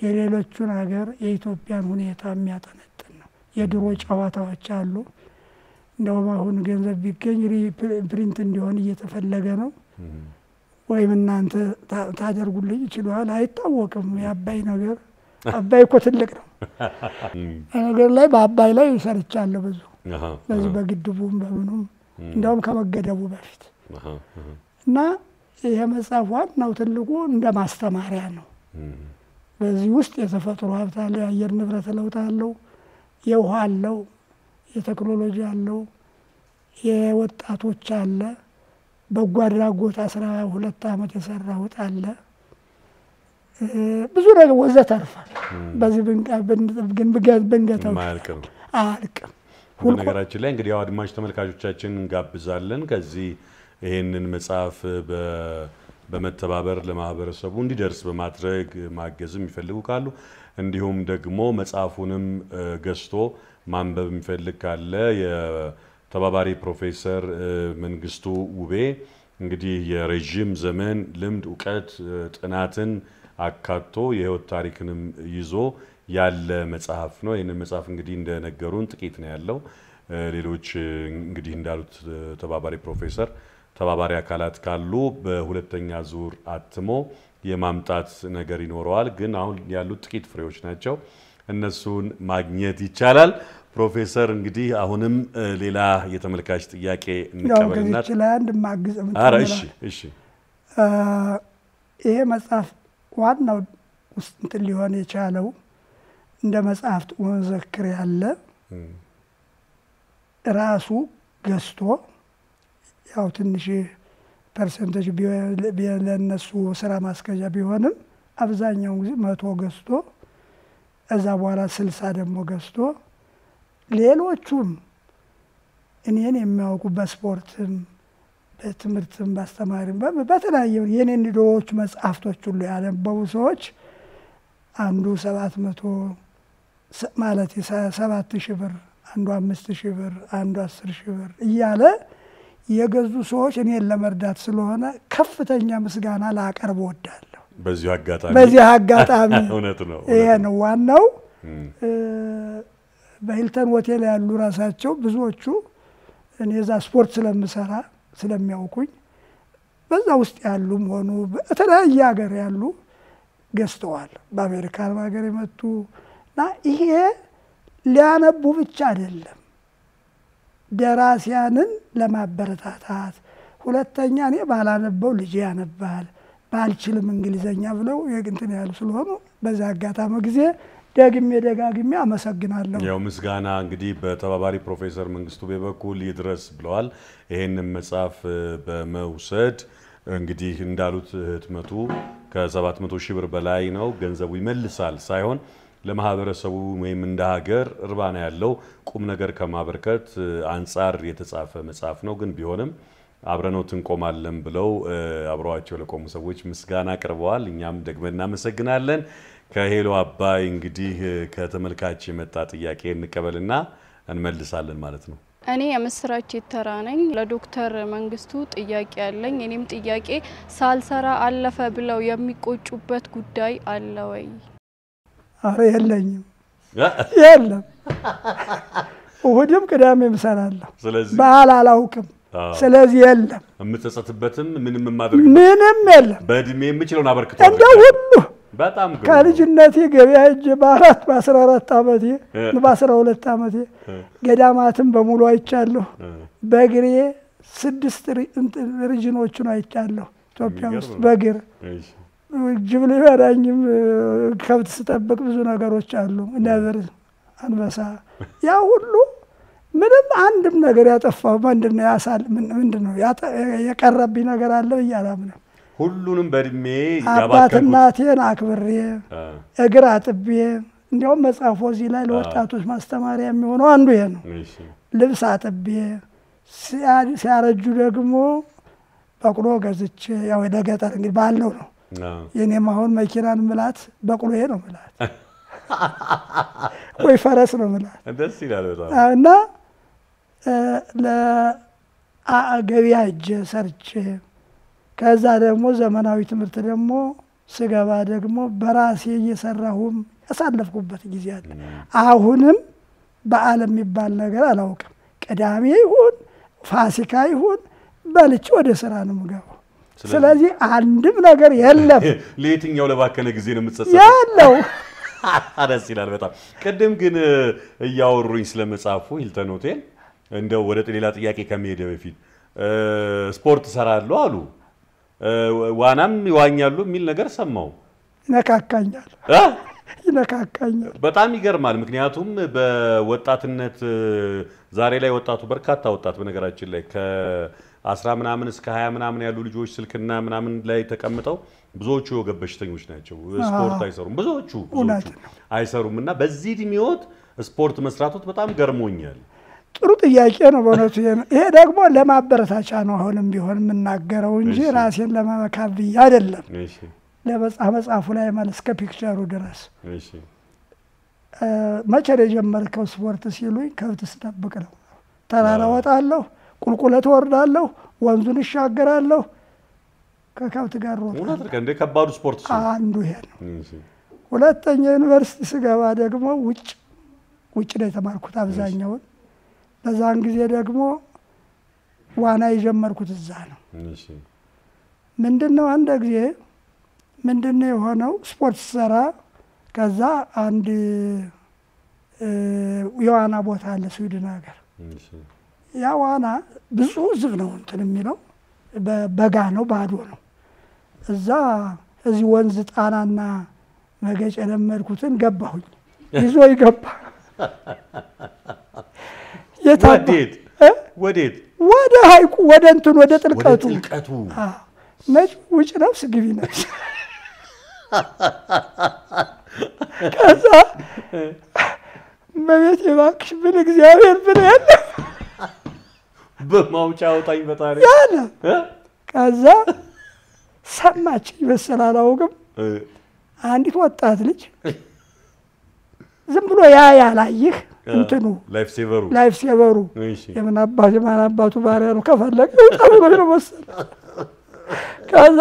Speaker 1: የሌሎቹን ሀገር የኢትዮጵያን ሁኔታ የሚያጠነጥን ነው የድሮ ጨዋታዎች አሉ እንደውም አሁን ገንዘብ ቢገኝ ፕሪንት እንዲሆን እየተፈለገ ነው ወይም እናንተ ታደርጉልኝ ይችላል አይታወቅም ያባይ ነገር አባይ እኮ ትልቅ ነው ነገር ላይ በአባይ ላይ ሰርቻለሁ ብዙ በዚህ በግድቡም በምኑም እንደውም ከመገደቡ በፊት እና ይሄ መጽሐፍ ዋናው ትልቁ እንደ ማስተማሪያ ነው። በዚህ ውስጥ የተፈጥሮ ሀብት አለ፣ የአየር ንብረት ለውጥ አለው፣ የውሃ አለው፣ የቴክኖሎጂ አለው፣ የወጣቶች አለ፣ በጎ አድራጎት 12 ዓመት የሰራሁት አለ፣ ብዙ ነገር ወዘተርፈ በዚህ ብንገተው አልቅም።
Speaker 2: በነገራችን ላይ እንግዲህ አድማጭ ተመልካቾቻችን እንጋብዛለን ከዚህ ይሄንን መጽሐፍ በመተባበር ለማህበረሰቡ እንዲደርስ በማድረግ ማገዝም ይፈልጉ ካሉ እንዲሁም ደግሞ መጽሐፉንም ገዝቶ ማንበብ የሚፈልግ ካለ የተባባሪ ፕሮፌሰር መንግስቱ ውቤ እንግዲህ የረጅም ዘመን ልምድ ዕውቀት ጥናትን አካቶ የህይወት ታሪክንም ይዞ ያለ መጽሐፍ ነው። ይሄንን መጽሐፍ እንግዲህ እንደነገሩን ጥቂት ነው ያለው። ሌሎች እንግዲህ እንዳሉት ተባባሪ ፕሮፌሰር ተባባሪ አካላት ካሉ በሁለተኛ ዙር አትሞ የማምጣት ነገር ይኖረዋል። ግን አሁን ያሉት ጥቂት ፍሬዎች ናቸው፣ እነሱን ማግኘት ይቻላል። ፕሮፌሰር እንግዲህ አሁንም ሌላ የተመልካች ጥያቄ እንቀበልና
Speaker 1: ይችላል ማግዝ
Speaker 2: እሺ
Speaker 1: ይሄ መጽሐፍ ዋናው ውስጥ ሊሆን የቻለው እንደ መጽሐፍት ወዘክር ያለ ራሱ ገዝቶ ያው ትንሽ ፐርሰንቴጅ ለነሱ ስራ ማስከጃ ቢሆንም አብዛኛው ጊዜ 100 ገዝቶ እዛ በኋላ 60 ደግሞ ገዝቶ ሌሎቹም እኔን የሚያውቁ በስፖርትም በትምህርትም ባስተማሪም በተለያየ የኔን ዶዎች መጽሐፍቶች ሁሉ ያነበቡ ሰዎች አንዱ 700 ማለት 7000 ብር አንዱ 5000 ብር አንዱ 10000 ብር እያለ የገዙ ሰዎች እኔን ለመርዳት ስለሆነ ከፍተኛ ምስጋና ላቀርብ ወዳለሁ። በዚህ አጋጣሚ
Speaker 2: እውነት ነው
Speaker 1: ይሄ ነው ዋናው። በሂልተን ሆቴል ያሉ ራሳቸው ብዙዎቹ እኔ እዛ ስፖርት ስለምሰራ ስለሚያውቁኝ በዛ ውስጥ ያሉም ሆኑ በተለያየ ሀገር ያሉ ገዝተዋል። በአሜሪካን ሀገር የመጡና ይሄ ሊያነቡ ብቻ አይደለም ደራሲያንን ለማበረታታት ሁለተኛ እኔ ባላነበው ልጅ ያነባል ባልችልም እንግሊዘኛ ብለው የግንትን ያሉ ስለሆኑ በዛ አጋጣሚ ጊዜ ደጋግሜ አመሰግናለሁ።
Speaker 2: ያው ምስጋና እንግዲህ በተባባሪ ፕሮፌሰር መንግስቱ በበኩል ይድረስ ብለዋል። ይሄንን መጽሐፍ በመውሰድ እንግዲህ እንዳሉት ህትመቱ ከ700,000 ብር በላይ ነው። ገንዘቡ ይመልሳል ሳይሆን ለማህበረሰቡ ወይም እንደ ሀገር እርባና ያለው ቁም ነገር ከማበርከት አንፃር የተጻፈ መጽሐፍ ነው። ግን ቢሆንም አብረነው እንቆማለን ብለው አብረዋቸው ለቆሙ ሰዎች ምስጋና አቅርበዋል። እኛም ደግመን እናመሰግናለን። ከሄሎ አባይ እንግዲህ ከተመልካች የመጣ ጥያቄ እንቀበልና እንመልሳለን ማለት ነው።
Speaker 5: እኔ የምስራች ተራ ነኝ። ለዶክተር መንግስቱ ጥያቄ ያለኝ እኔም ጥያቄ ሳልሰራ አለፈ ብለው የሚቆጩበት ጉዳይ አለ ወይ?
Speaker 1: አረ የለኝም የለም። እሁድም ቅዳሜም እሰራለሁ።
Speaker 2: ስለዚህ
Speaker 1: በዓል አላውቅም። ስለዚህ የለም
Speaker 2: የምትጸጸትበትም ምንም ማድረግ
Speaker 1: ምንም የለም።
Speaker 2: በእድሜ የምችለውን አበርክቷል
Speaker 1: እንደ ሁሉ
Speaker 2: በጣም
Speaker 1: ከልጅነቴ ገበያ ሄጄ በ14 ዓመቴ በ12 ዓመቴ ገዳማትን በሙሉ አይቻለሁ። በእግሬ 6 ሪጅኖችን አይቻለሁ ኢትዮጵያ ውስጥ በእግር ጅብ ሊበላኝም ከብት ስጠብቅ ብዙ ነገሮች አሉ። ነብር፣ አንበሳ ያ ሁሉ ምንም አንድም ነገር ያጠፋው ምንድነው ያሳል ምንድነው የቀረብኝ ነገር አለ ይያላምነው
Speaker 2: ሁሉንም በእድሜ
Speaker 1: አባትናቴን አክብሬ እግር አጥቤ እንዲያውም መጽሐፉ እዚህ ላይ ለወጣቶች ማስተማሪያ የሚሆነው አንዱ ይሄ ነው። ልብስ አጥቤ ሲያረጁ ደግሞ በቅሎ ገዝቼ ያው ለገጠር እንግዲህ ባለው ነው የኔም አሁን መኪናን ምላት በቅሎዬ ነው ምላት ወይ ፈረስ ነው ምላት
Speaker 2: ደስ ይላል በጣም
Speaker 1: እና ለገበያ ሄጄ ሰርቼ ከዛ ደግሞ ዘመናዊ ትምህርት ደግሞ ስገባ ደግሞ በራሴ እየሰራሁም ያሳለፍኩበት ጊዜ አለ። አሁንም በዓል የሚባል ነገር አላውቅም። ቅዳሜ ይሁን ፋሲካ ይሁን በልቼ ወደ ስራ ነው የምገባው። ስለዚህ አንድም ነገር የለም።
Speaker 2: ለየትኛው ለባከነ ጊዜ ነው የምትጸጸተው?
Speaker 1: ያለው
Speaker 2: ደስ ይላል በጣም። ቅድም ግን እያወሩኝ ስለመጻፉ ሂልተን ሆቴል እንደው ወደ ሌላ ጥያቄ ከመሄድ በፊት ስፖርት ሰራለሁ አሉ ዋናም ይዋኛሉ የሚል ነገር ሰማው።
Speaker 1: ይነካካኛል
Speaker 2: በጣም ይገርማል። ምክንያቱም በወጣትነት ዛሬ ላይ ወጣቱ በርካታ ወጣት በነገራችን ላይ ከ10 ምናምን እስከ 20 ምናምን ያሉ ልጆች ስልክና ምናምን ላይ ተቀምጠው ብዙዎቹ የወገብ በሽተኞች ናቸው። ስፖርት አይሰሩም፣ ብዙዎቹ አይሰሩምና በዚህ እድሜዎት ስፖርት መስራቶት በጣም ገርሞኛል።
Speaker 1: ጥሩ ጥያቄ ነው በእውነቱ። ይሄ ደግሞ ለማበረታቻ ነው አሁንም ቢሆን የምናገረው እንጂ ራሴን ለመመካብ አይደለም።
Speaker 2: እሺ
Speaker 1: መጽሐፉ ላይ ማለት እስከ ፒክቸሩ ድረስ መቼ ነው የጀመርከው ስፖርት ሲሉኝ ከብት ስጠብቅ ነው። ተራራ ወጣለሁ፣ ቁልቁለት ወርዳለሁ፣ ወንዙን እሻገራለሁ፣ ከከብት ጋር
Speaker 2: ወጣለሁ። እንደ ከባዱ ስፖርት
Speaker 1: አንዱ ይሄ ነው። ሁለተኛ ዩኒቨርሲቲ ስገባ ደግሞ ውጭ ላይ ተማርኩት አብዛኛውን። በዛን ጊዜ ደግሞ ዋና የጀመርኩት እዛ ነው። ምንድነው አንድ ጊዜ ምንድነው የሆነው ስፖርት ሰራ ከዛ አንድ የዋና ቦታ አለ ስዊድን ሀገር። ያ ዋና ብዙ ህዝብ ነው እንትን የሚለው በጋ ነው ባዶ ነው። እዚህ ወንዝ ጣናና መገጭ የለመድኩትን ገባሁኝ። ይዞ ይገባ
Speaker 2: ወዴት
Speaker 1: ወደ ሀይቁ ወደ እንትኑ ወደ ጥልቀቱ ነጭ ውጭ ነፍስ ግቢ ነፍስ ከዛ መቤት የባክሽ ምን እግዚአብሔር ምን ያለ
Speaker 2: በማውጫ አውጣኝ በታሪ
Speaker 1: ያለ ከዛ ሰማች ይበሰላላውም አንዲት ወጣት ልጅ ዝም ብሎ ያላይህ እንትኑ ላይፍ ሴቨሩ የምን አባቱ ባሪያ ነው ከፈለገ ይውጣ ነው መሰለ። ከዛ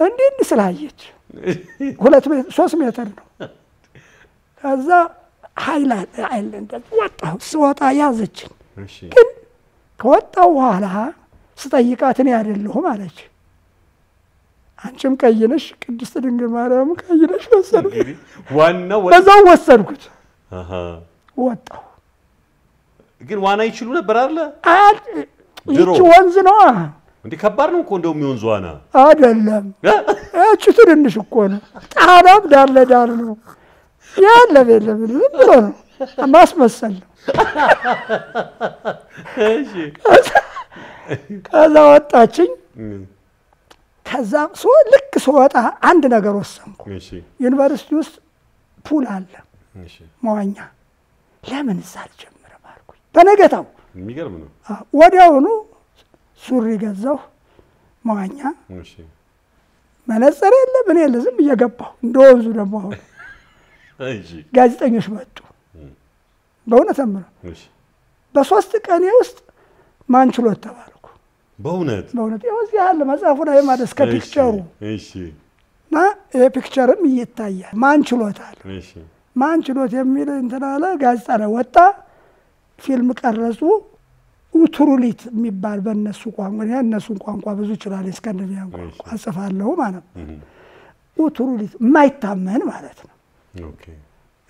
Speaker 1: እንዴት ስላየች 3 ሜትር ነው። ከዛ አይላንድ ወጣ ያዘችኝ። ግን ከወጣው በኋላ ስጠይቃት እኔ አይደለሁም አለች። አንቺም ቀይ ነሽ ቅድስት ድንግል ማርያም ቀይ ነሽ ወሰድኩት። በዛው ወሰድኩት። ወጣው።
Speaker 2: ግን ዋና ይችሉ ነበር አይደለ?
Speaker 1: ይቺ ወንዝ ነው
Speaker 2: እንዴ? ከባድ ነው እኮ እንደው የሚወንዝ ዋና
Speaker 1: አይደለም። እቺ ትንሽ እኮ ነው። ጣናም ዳር ለዳር ነው ያለ ዝም ብሎ ነው ማስመሰል ነው።
Speaker 2: እሺ
Speaker 1: ከዛ ወጣችኝ። ከዛ ልክ ስወጣ አንድ ነገር ወሰንኩ። ዩኒቨርሲቲ ውስጥ ፑል አለ መዋኛ፣ ለምን እዛ አልጀምርም አልኩኝ። በነገታው
Speaker 2: የሚገርም ነው።
Speaker 1: ወዲያውኑ ሱሪ ገዛሁ መዋኛ። መነጽር የለ ምን የለ ዝም እየገባሁ እንደወንዙ ደግሞ አሁን ጋዜጠኞች መጡ። በእውነት ነው። በ3 ቀን ውስጥ ማን ችሎት ተባልኩ። በእውነት እዚህ ያለ መጽሐፉ ላይ ማለት እስከ ፒክቸሩ እና ይሄ ፒክቸርም ይታያል። ማን ችሎታል ማን ችሎት የሚል እንትን አለ። ጋዜጣ ላይ ወጣ። ፊልም ቀረጹ። ኡትሩሊት የሚባል በእነሱ ቋንቋ እነሱን ቋንቋ ብዙ ይችላል እስከንደሚያን ቋንቋ አጽፋለሁ ማለት ነው። ኡትሩሊት የማይታመን ማለት ነው።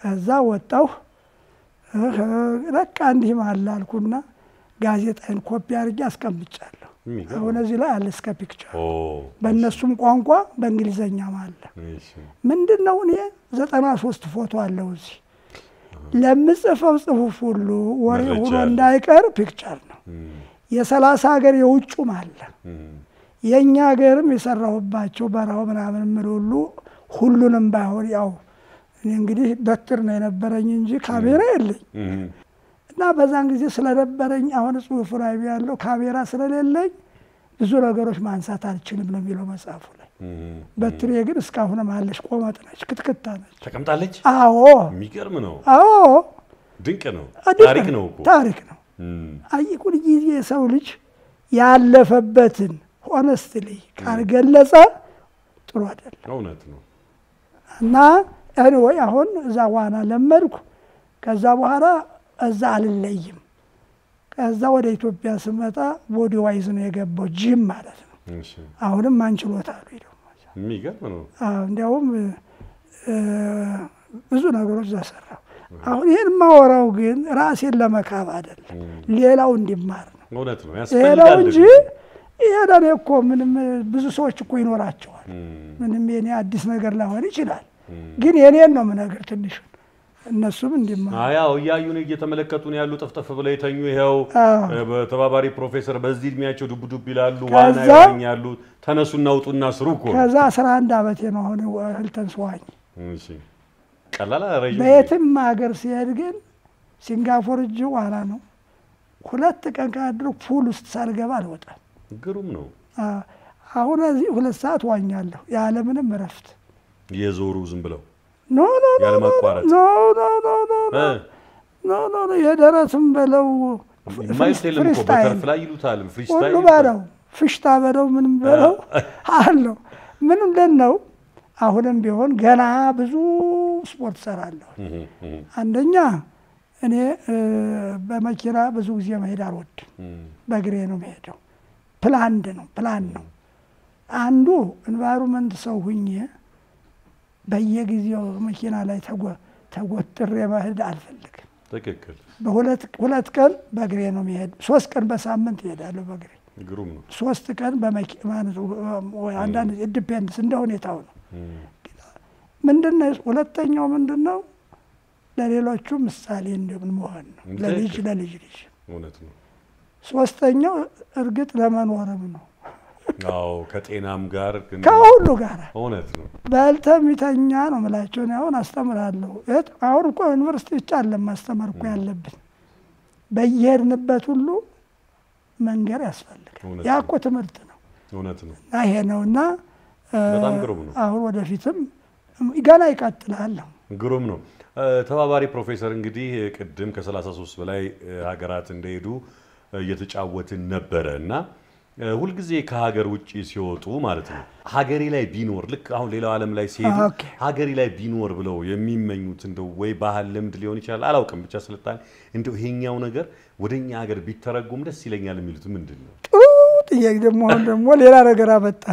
Speaker 1: ከዛ ወጣሁ። በቃ እንዲህ ማለት አልኩና ጋዜጣን ኮፒ አድርጌ አስቀምጫለሁ። አሁን እዚህ ላይ አለ እስከ ፒክቸር በእነሱም ቋንቋ በእንግሊዘኛ ማለት ምንድነው እኔ 93 ፎቶ አለው እዚህ ለምጽፈው ጽሁፍ ሁሉ ወሬ ሁሉ እንዳይቀር ፒክቸር ነው። የ30 ሀገር የውጭም አለ የኛ ሀገርም የሰራሁባቸው በራው ምናምን ምሩሉ ሁሉንም ባይሆን ያው እኔ እንግዲህ በትር ነው የነበረኝ እንጂ ካሜራ የለኝ እና በዛን ጊዜ ስለነበረኝ አሁን ጽሁፍ ላይ ያለው ካሜራ ስለሌለኝ ብዙ ነገሮች ማንሳት አልችልም ነው የሚለው መጽሐፉ ላይ። በትሬ ግን እስካሁን ማለሽ ቆመጥ ነች፣ ክትክታ ነች፣
Speaker 2: ተቀምጣለች።
Speaker 1: አዎ
Speaker 2: የሚገርም ነው።
Speaker 1: አዎ
Speaker 2: ድንቅ ነው። ታሪክ ነው እኮ ታሪክ
Speaker 1: ነው። አይቁል ጊዜ ሰው ልጅ ያለፈበትን ሆነስትሊ ካልገለጸ ጥሩ አይደለም።
Speaker 2: እውነት ነው።
Speaker 1: እና ወይ አሁን እዛ ዋና ለመድኩ። ከዛ በኋላ እዛ አልለይም። ከዛ ወደ ኢትዮጵያ ስመጣ ቦዲ ዋይዝ ነው የገባው ጂም ማለት ነው። አሁንም ማን ችሎታል ይለው
Speaker 2: የሚገርም ነው።
Speaker 1: እንዲያውም ብዙ ነገሮች ዘሰራው አሁን ይሄን ማወራው ግን ራሴን ለመካብ አይደለም ሌላው እንዲማር ነው
Speaker 2: እውነት ነው ያስፈልጋል
Speaker 1: እንጂ ያዳኔ እኮ ምንም ብዙ ሰዎች እኮ ይኖራቸዋል ምንም የኔ አዲስ ነገር ላይሆን ይችላል ግን የኔን ነው ምነገር ትንሽ እነሱም እንዲማር
Speaker 2: አያው ያዩን እየተመለከቱን ያሉ ጥፍጥፍ ብለው የተኙ ይሄው በተባባሪ ፕሮፌሰር በዚህ እድሜያቸው ዱብ ይላሉ ዋና ያኛሉ ተነሱና ውጡና ስሩ እኮ
Speaker 1: ከዛ 11 አመቴ ነው አሁን ህልተን ስዋኝ
Speaker 2: እሺ ቀላል አረጅ
Speaker 1: በየትም ሀገር ሲሄድ ግን ሲንጋፖር እጅ ዋላ ነው 2 ቀን ካድሮ ፑል ውስጥ ሳልገባ አልወጣም
Speaker 2: ግሩም ነው
Speaker 1: አሁን እዚህ 2 ሰዓት ዋኛለሁ ያለ ምንም እረፍት
Speaker 2: የዞሩ ዝም ብለው
Speaker 1: ኖ
Speaker 2: ያለ ማቋረጥ
Speaker 1: ኖ የደረስም በለው
Speaker 2: ፍሪስታይል እኮ በተርፍላይ ይሉታል ፍሪስታይል
Speaker 1: በለው ፍሽታ በለው ምንም በለው አለው ምንም ለነው አሁንም ቢሆን ገና ብዙ ስፖርት ሰራለሁ አንደኛ እኔ በመኪና ብዙ ጊዜ መሄድ አልወድም በእግሬ ነው መሄደው ፕላን ነው አንዱ ኤንቫይሮንመንት ሰው ሁኜ በየጊዜው መኪና ላይ ተጎትሬ መሄድ አልፈልግም
Speaker 2: ትክክል
Speaker 1: በሁለት ቀን በእግሬ ነው መሄድ 3 ቀን በሳምንት እሄዳለሁ በእግሬ
Speaker 2: ግሩም ነው
Speaker 1: 3 ቀን በመኪና ወይ አንዳንድ ዲፔንድስ እንደ ሁኔታው ነው ምንድነው ሁለተኛው ምንድነው ለሌሎቹ ምሳሌ እንደምንሆን ነው ለልጅ
Speaker 2: እውነት ነው
Speaker 1: ሶስተኛው እርግጥ ለመኖርም ነው
Speaker 2: አዎ ከጤናም ጋር
Speaker 1: ከሁሉ ጋር
Speaker 2: እውነት ነው
Speaker 1: ባልተሚተኛ ነው ማለት ነው አሁን አስተምራለሁ አሁን እኮ ዩኒቨርሲቲ ብቻ አይደለም ማስተማር እኮ ያለብን በየሄድንበት ሁሉ መንገር ያስፈልጋል ያ እኮ ትምህርት ነው
Speaker 2: እውነት ነው
Speaker 1: ይሄ ነውና
Speaker 2: በጣም ግሩም ነው
Speaker 1: አሁን ወደፊትም ገና ይቀጥላል
Speaker 2: ግሩም ነው ተባባሪ ፕሮፌሰር እንግዲህ ቅድም ከ33 በላይ ሀገራት እንደሄዱ እየተጫወትን ነበርና ሁሉ ጊዜ ከሀገር ውጪ ሲወጡ ማለት ነው ሀገሬ ላይ ቢኖር ልክ አሁን ሌላው ዓለም ላይ ሲሄዱ ሀገሬ ላይ ቢኖር ብለው የሚመኙት እንደው ወይ ባህል ልምድ ሊሆን ይችላል አላውቅም ብቻ ስለታን እንደው ይሄኛው ነገር ወደኛ ሀገር ቢተረጎም ደስ ይለኛል የሚሉት ምንድነው
Speaker 1: ጥያቄ ደግሞ ሌላ ነገር አመጣ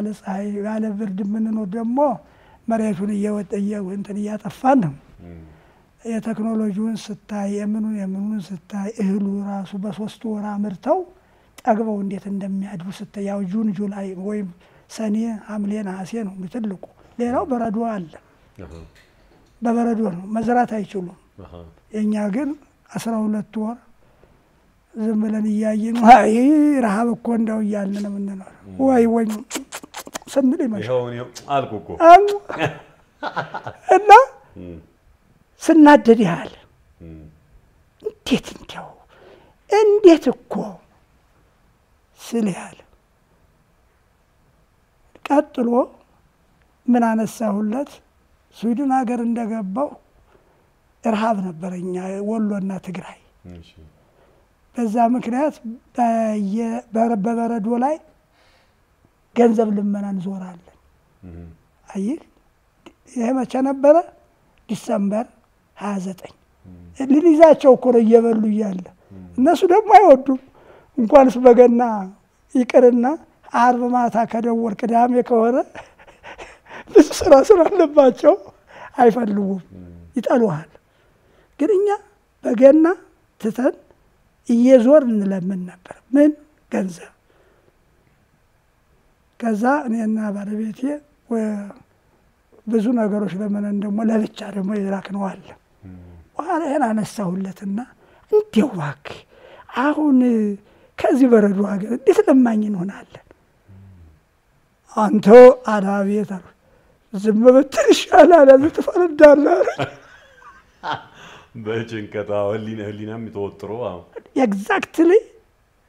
Speaker 1: ለፀሐይ ያለ ብርድ ምን ነው ደግሞ መሬቱን እየወጠየው እንትን እያጠፋን ነው የቴክኖሎጂውን ስታይ የምኑን ስታይ እህሉ ራሱ በ3 ወር አምርተው ጠግበው እንዴት እንደሚያድሩ ስታይ ያው ጁን ጁላይ ወይም ሰኔ ሐምሌ ነሐሴ ነው ትልቁ ሌላው በረዶ አለ በበረዶ ነው መዝራት አይችሉም የኛ ግን 12 ወር ዝም ብለን እያየን አይ ረሃብ እኮ እንደው እያልን ነው ምንነው ወይ ስንል ይመሻል
Speaker 2: አልኩኮ
Speaker 1: እና ስናደድ ያለ እንዴት እኮ ስለ ያለ ቀጥሎ ምን አነሳሁለት ስዊድን ሀገር እንደገባው ረሃብ ነበርኛ ወሎና ትግራይ በዛ ምክንያት በበረዶ ላይ ገንዘብ ልመና እንዞራለን አይ ይሄ መቼ ነበረ ዲሰምበር 29 ልንይዛቸው እኮ እየበሉ ይያለ እነሱ ደግሞ አይወዱም እንኳንስ በገና ይቅርና አርብ ማታ ከደወል ቅዳሜ ከሆነ ብዙ ስራ አለባቸው አይፈልጉም ይጠሉሃል ግን እኛ በገና ትተን እየዞር እንለምን ነበር ምን ገንዘብ ከዛ እኔና ባለቤቴ ብዙ ነገሮች ለምን እንደሞ ለብቻ ደግሞ ይራክነው አለ ወኋላ እኔ አነሳሁለትና እንዴው ዋክ አሁን ከዚህ በረዶ ሀገር እንዴት ለማኝ እንሆናለን አንተ አዳቤት አሉ ዝም ብትል ይሻላል አትፈርዳለህ
Speaker 2: በጭንቀታው ህሊናም ተወጥሮ
Speaker 1: ኤግዛክትሊ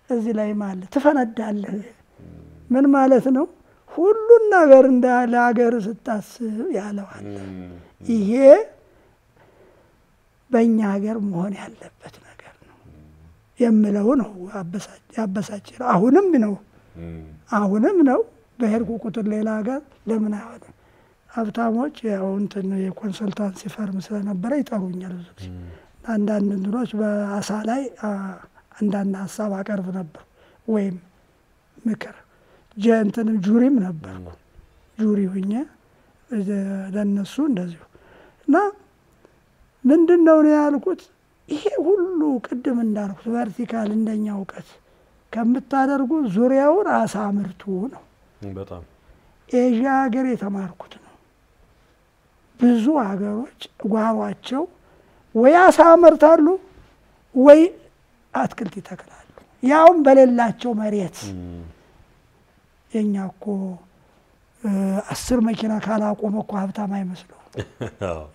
Speaker 1: እዚህ ላይ ማለት ትፈነዳለህ ምን ማለት ነው ሁሉን ነገር እንዳለ ሀገር ስታስብ ያለዋል ይሄ በእኛ ሀገር መሆን ያለበት ነገር ነው የምለው ነው ያበሳጭ አሁንም ነው በሄድኩ ቁጥር ሌላ ሀገር ለምን አይሆንም ሀብታሞች ያው እንትን የኮንሰልታንሲ ፈርም ስለነበረ ይጠሩኛል አንዳንድ እንትኖች በአሳ ላይ አንዳንድ ሀሳብ አቀርብ ነበር ወይም ምክር ጀንተንም ጁሪም ነበር ጁሪ ሆኜ ለነሱ እንደዚሁ እና ምንድነው ነው ያልኩት ይሄ ሁሉ ቅድም እንዳልኩት ቨርቲካል እንደኛ ዕውቀት ከምታደርጉ ዙሪያውን አሳምርቱ ነው
Speaker 2: በጣም
Speaker 1: ኤዥያ ሀገር የተማርኩት ነው ብዙ ሀገሮች ጓሯቸው ወይ አሳምርታሉ ወይ አትክልት ይተክላሉ ያውም በሌላቸው መሬት የኛ እኮ 10 መኪና ካላቆመ እኮ ሀብታም አይመስለው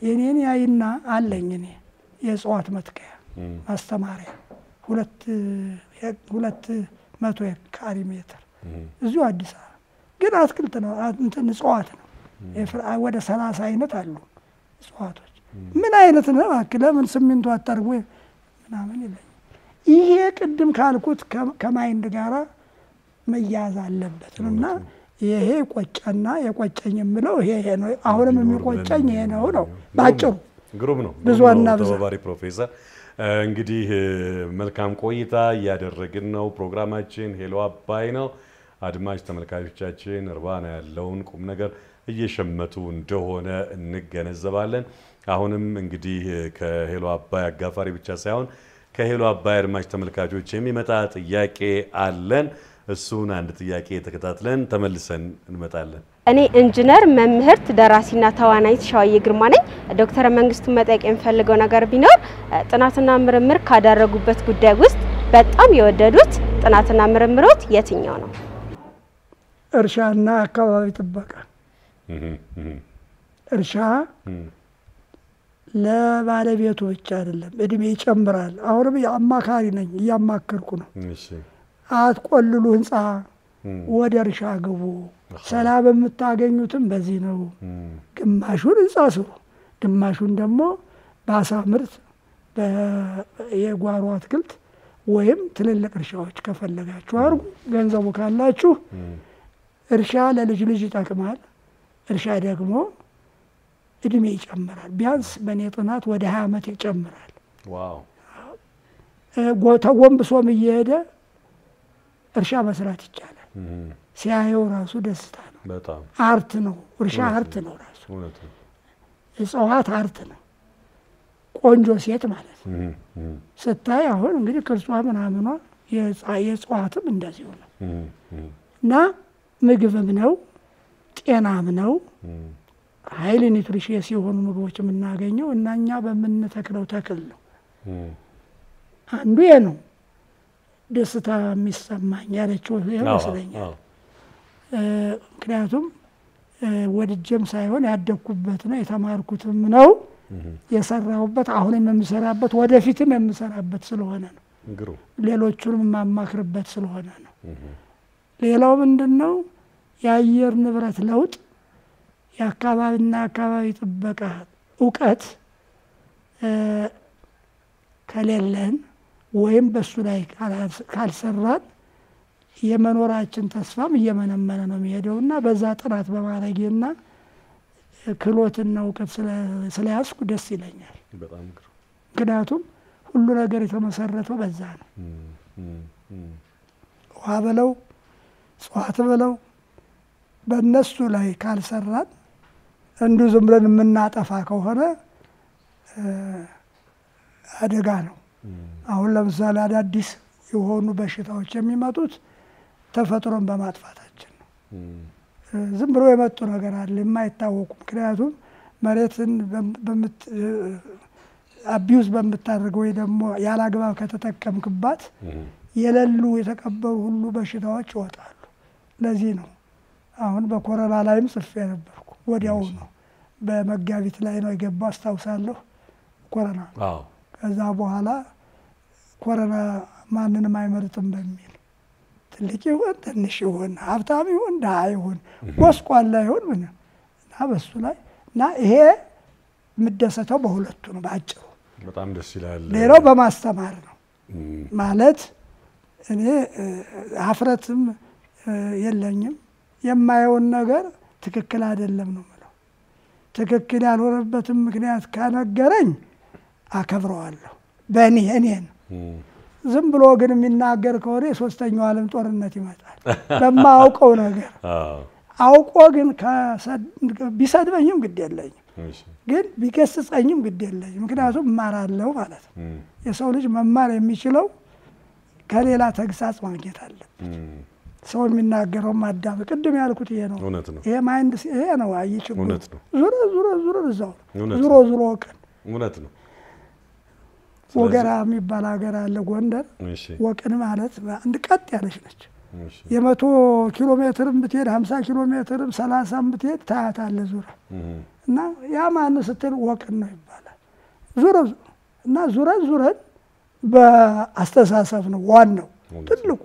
Speaker 1: የኔን ያይና አለኝ እኔ የእጽዋት መትከያ ማስተማሪያ 200 ካሬ ሜትር እዚሁ አዲስ አበባ ግን አትክልት ነው እንትን እጽዋት ነው ወደ 30 አይነት አሉ እጽዋቶች ምን አይነት ነው ለምን ሲሚንቶ አታርጉ ምናምን ይለኝ ይሄ ቅድም ካልኩት ከማይንድ ጋራ መያዝ አለበት ነውና ይሄ ቆጨና የቆጨኝ የምለው ይሄ ነው አሁንም የሚቆጨኝ ይሄ ነው ባጭሩ
Speaker 2: ግሩም ነው
Speaker 1: ብዙና ብዙ
Speaker 2: ተባባሪ ፕሮፌሰር እንግዲህ መልካም ቆይታ ያደረግን ነው ፕሮግራማችን ሄሎ አባይ ነው አድማጭ ተመልካቾቻችን እርባና ያለውን ቁም ነገር እየሸመቱ እንደሆነ እንገነዘባለን አሁንም እንግዲህ ከሄሎ አባይ አጋፋሪ ብቻ ሳይሆን ከሄሎ አባይ አድማጭ ተመልካቾች የሚመጣ ጥያቄ አለን እሱን አንድ ጥያቄ ተከታትለን ተመልሰን እንመጣለን
Speaker 6: እኔ ኢንጂነር መምህርት ደራሲና ተዋናይት ሻውዬ ግርማ ነኝ ዶክተር መንግስቱ መጠየቅ የሚፈልገው ነገር ቢኖር ጥናትና ምርምር ካደረጉበት ጉዳይ ውስጥ በጣም የወደዱት ጥናትና ምርምሮት የትኛው ነው
Speaker 1: እርሻና አካባቢ ጥበቃ እርሻ ለባለቤቱ ብቻ አይደለም እድሜ ይጨምራል አሁንም ያማካሪ ነኝ ያማከርኩ ነው
Speaker 2: እሺ
Speaker 1: አትቆልሉ ህንጻ ወደ እርሻ ግቡ ሰላም የምታገኙትም በዚህ ነው ግማሹን ህንጻ ስሩ ግማሹን ደግሞ ባሳ ምርት የጓሮ አትክልት ወይም ትልልቅ እርሻዎች ከፈለጋችሁ አርጉ ገንዘቡ ካላችሁ እርሻ ለልጅ ልጅ ይጠቅማል እርሻ ደግሞ እድሜ ይጨምራል ቢያንስ በኔ ጥናት ወደ 20 ዓመት ይጨምራል
Speaker 2: ዋው
Speaker 1: ተጎንብሶም እየሄደ እርሻ መስራት ይቻላል ሲያየው ራሱ ደስታ ነው
Speaker 2: በጣም
Speaker 1: አርት ነው እርሻ አርት ነው ራሱ እጽዋት አርት ነው ቆንጆ ሴት ማለት ስታይ አሁን እንግዲህ ቅርጿ ምናምኗ የእጽዋትም እንደዚሁ ነው እና ምግብም ነው ጤናም ነው ኃይል ኒውትሪሽየስ የሆኑ ምግቦች የምናገኘው እናኛ በመንተክለው ተክል ነው አንዱ ነው ደስታ የሚሰማኝ ያለችው ይመስለኛል ምክንያቱም ወድጀም ሳይሆን ያደኩበት ነው የተማርኩትም ነው የሰራሁበት አሁንም የምሰራበት ወደፊትም የምሰራበት ስለሆነ ነው ሌሎቹንም ማማክርበት ስለሆነ ነው ሌላው ምንድነው የአየር ንብረት ለውጥ የአካባቢና አካባቢ ጥበቃ ዕውቀት ከሌለን ወይም በሱ ላይ ካልሰራን የመኖራችን ተስፋም እየመነመነ ነው የሚሄደውና በዛ ጥናት በማድረግና ክሎትና ዕውቀት ስለያዝኩ ደስ ይለኛል
Speaker 2: በጣም
Speaker 1: ምክንያቱም ሁሉ ነገር የተመሰረተው በዛ ነው ውሃ በለው እጽዋት በለው በእነሱ ላይ ካልሰራን እንዱ ዝም ብለን የምናጠፋ ከሆነ አደጋ ነው አሁን ለምሳሌ አዳዲስ የሆኑ በሽታዎች የሚመጡት ተፈጥሮን በማጥፋታችን ነው ዝም ብሎ የመጡ ነገር አለ የማይታወቁ ምክንያቱም መሬትን አቢዩዝ በምታደርገው ወይ ደግሞ ያላግባብ ከተጠቀምክባት የለሉ የተቀበሩ ሁሉ በሽታዎች ይወጣሉ ለዚህ ነው አሁን በኮሮና ላይም ጽፌ ነበርኩ ወዲያው ነው በመጋቢት ላይ ነው የገባው አስታውሳለሁ ኮሮና ከዛ በኋላ ኮሮና ማንንም አይመርጥም በሚል ትልቅ ይሁን ትንሽ ይሁን ሀብታም ይሁን ድሃ ይሁን ጎስቋላ ይሁን ምን እና በሱ ላይ እና ይሄ ምደሰተው በሁለቱ ነው ባጭሩ
Speaker 2: በጣም ደስ ይላል
Speaker 1: ሌላው በማስተማር ነው ማለት እኔ ሀፍረትም የለኝም የማየውን ነገር ትክክል አይደለም ነው ማለት ትክክል ያልሆነበትም ምክንያት ካነገረኝ አከብረዋለሁ እኔን ዝም ብሎ ግን የሚናገር ከሆነ የሶስተኛው ዓለም ጦርነት ይመጣል በማያውቀው ነገር አውቆ ግን ቢሰድበኝም ግድ የለኝም ግን ቢገስጸኝም ግድ የለኝም ምክንያቱም እማራለሁ ማለት ነው የሰው ልጅ መማር የሚችለው ከሌላ ተግሳጽ ማግኘት አለ ሰው የሚናገረው ማዳመጥ ቅድም ያልኩት ይሄ ነው ይሄ ማይንድ ይሄ ነው አይችልም ዙሮ እዛው ዙሮ ቀን
Speaker 2: እውነት ነው
Speaker 1: ወገራ የሚባል ሀገር አለ ጎንደር ወቅን ማለት አንድ ቀጥ ያለች ነች የ100 ኪሎ ሜትርም ብትሄድ 50 ኪሎ ሜትርም 30 ብትሄድ ታያታለህ ዙራ እና ያ ማን ስትል ወቅን ነው ይባላል እና ዙረን በአስተሳሰብ ነው ዋናው ትልቁ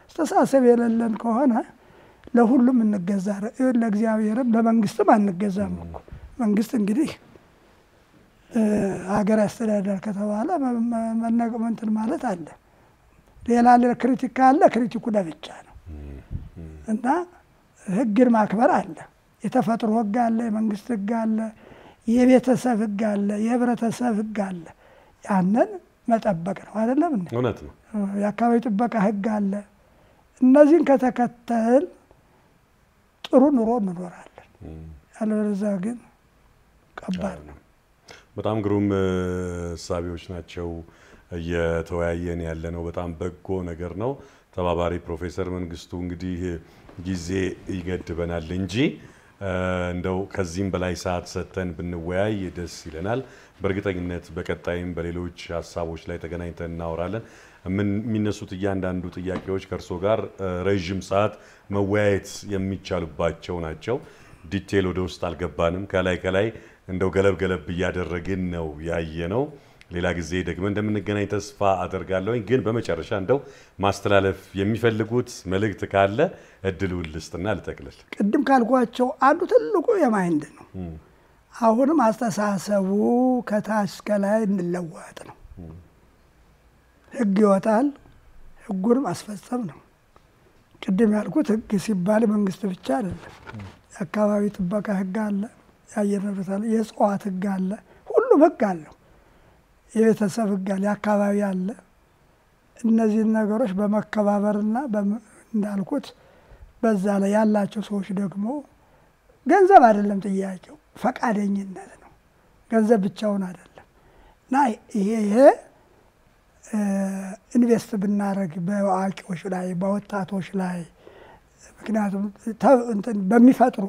Speaker 1: አስተሳሰብ የሌለን ከሆነ ለሁሉም እንገዛ ለእግዚአብሔርም ለመንግስትም አንገዛም እኮ መንግስት እንግዲህ ሀገር አስተዳደር ከተባለ መነቀመንትን ማለት አለ ሌላ ክሪቲክ አለ ክሪቲኩ ለብቻ ነው እና ህግን ማክበር አለ የተፈጥሮ ህግ አለ የመንግስት ህግ አለ የቤተሰብ ህግ አለ የህብረተሰብ ህግ አለ ያንን መጠበቅ ነው አይደለም እንዴ
Speaker 2: እውነት ነው
Speaker 1: የአካባቢ ጥበቃ ህግ አለ እነዚህን ከተከተል ጥሩ ኑሮ እንኖራለን አለበለዚያ ግን ከባድ ነው
Speaker 2: በጣም ግሩም ሳቢዎች ናቸው እየተወያየን ያለነው በጣም በጎ ነገር ነው ተባባሪ ፕሮፌሰር መንግስቱ እንግዲህ ጊዜ ይገድበናል እንጂ እንደው ከዚህም በላይ ሰዓት ሰተን ብንወያይ ደስ ይለናል በእርግጠኝነት በቀጣይም በሌሎች ሐሳቦች ላይ ተገናኝተን እናወራለን የሚነሱት እያንዳንዱ ጥያቄዎች ከርሶ ጋር ረጅም ሰዓት መወያየት የሚቻልባቸው ናቸው ዲቴል ወደ ውስጥ አልገባንም ከላይ እንደው ገለብ እያደረግን ነው ያየነው ሌላ ጊዜ ደግሞ እንደምንገናኝ ተስፋ አደርጋለሁ ግን በመጨረሻ እንደው ማስተላለፍ የሚፈልጉት መልእክት ካለ እድሉን ልስጥና ልጠቅልል
Speaker 1: ቅድም ካልኳቸው አንዱ ትልቁ የማይንድ ነው አሁንም አስተሳሰቡ ከታች ከላይ እንለዋጥ ነው ህግ ይወጣል ህጉን ማስፈጸም ነው ቅድም ያልኩት ህግ ሲባል መንግስት ብቻ አይደለም የአካባቢ ጥበቃ ህግ አለ የአየር ንብረት አለ የእጽዋት ህግ አለ ሁሉም ህግ አለው የቤተሰብ ህግ አለ የአካባቢ አለ እነዚህ ነገሮች በመከባበርና እንዳልኩት በዛ ላይ ያላቸው ሰዎች ደግሞ ገንዘብ አይደለም ጥያቄው ፈቃደኝነት ነው ገንዘብ ብቻውን አይደለም እና ይሄ ኢንቨስት ብናረግ በአዋቂዎች ላይ በወጣቶች ላይ ምክንያቱም በሚፈጥሩ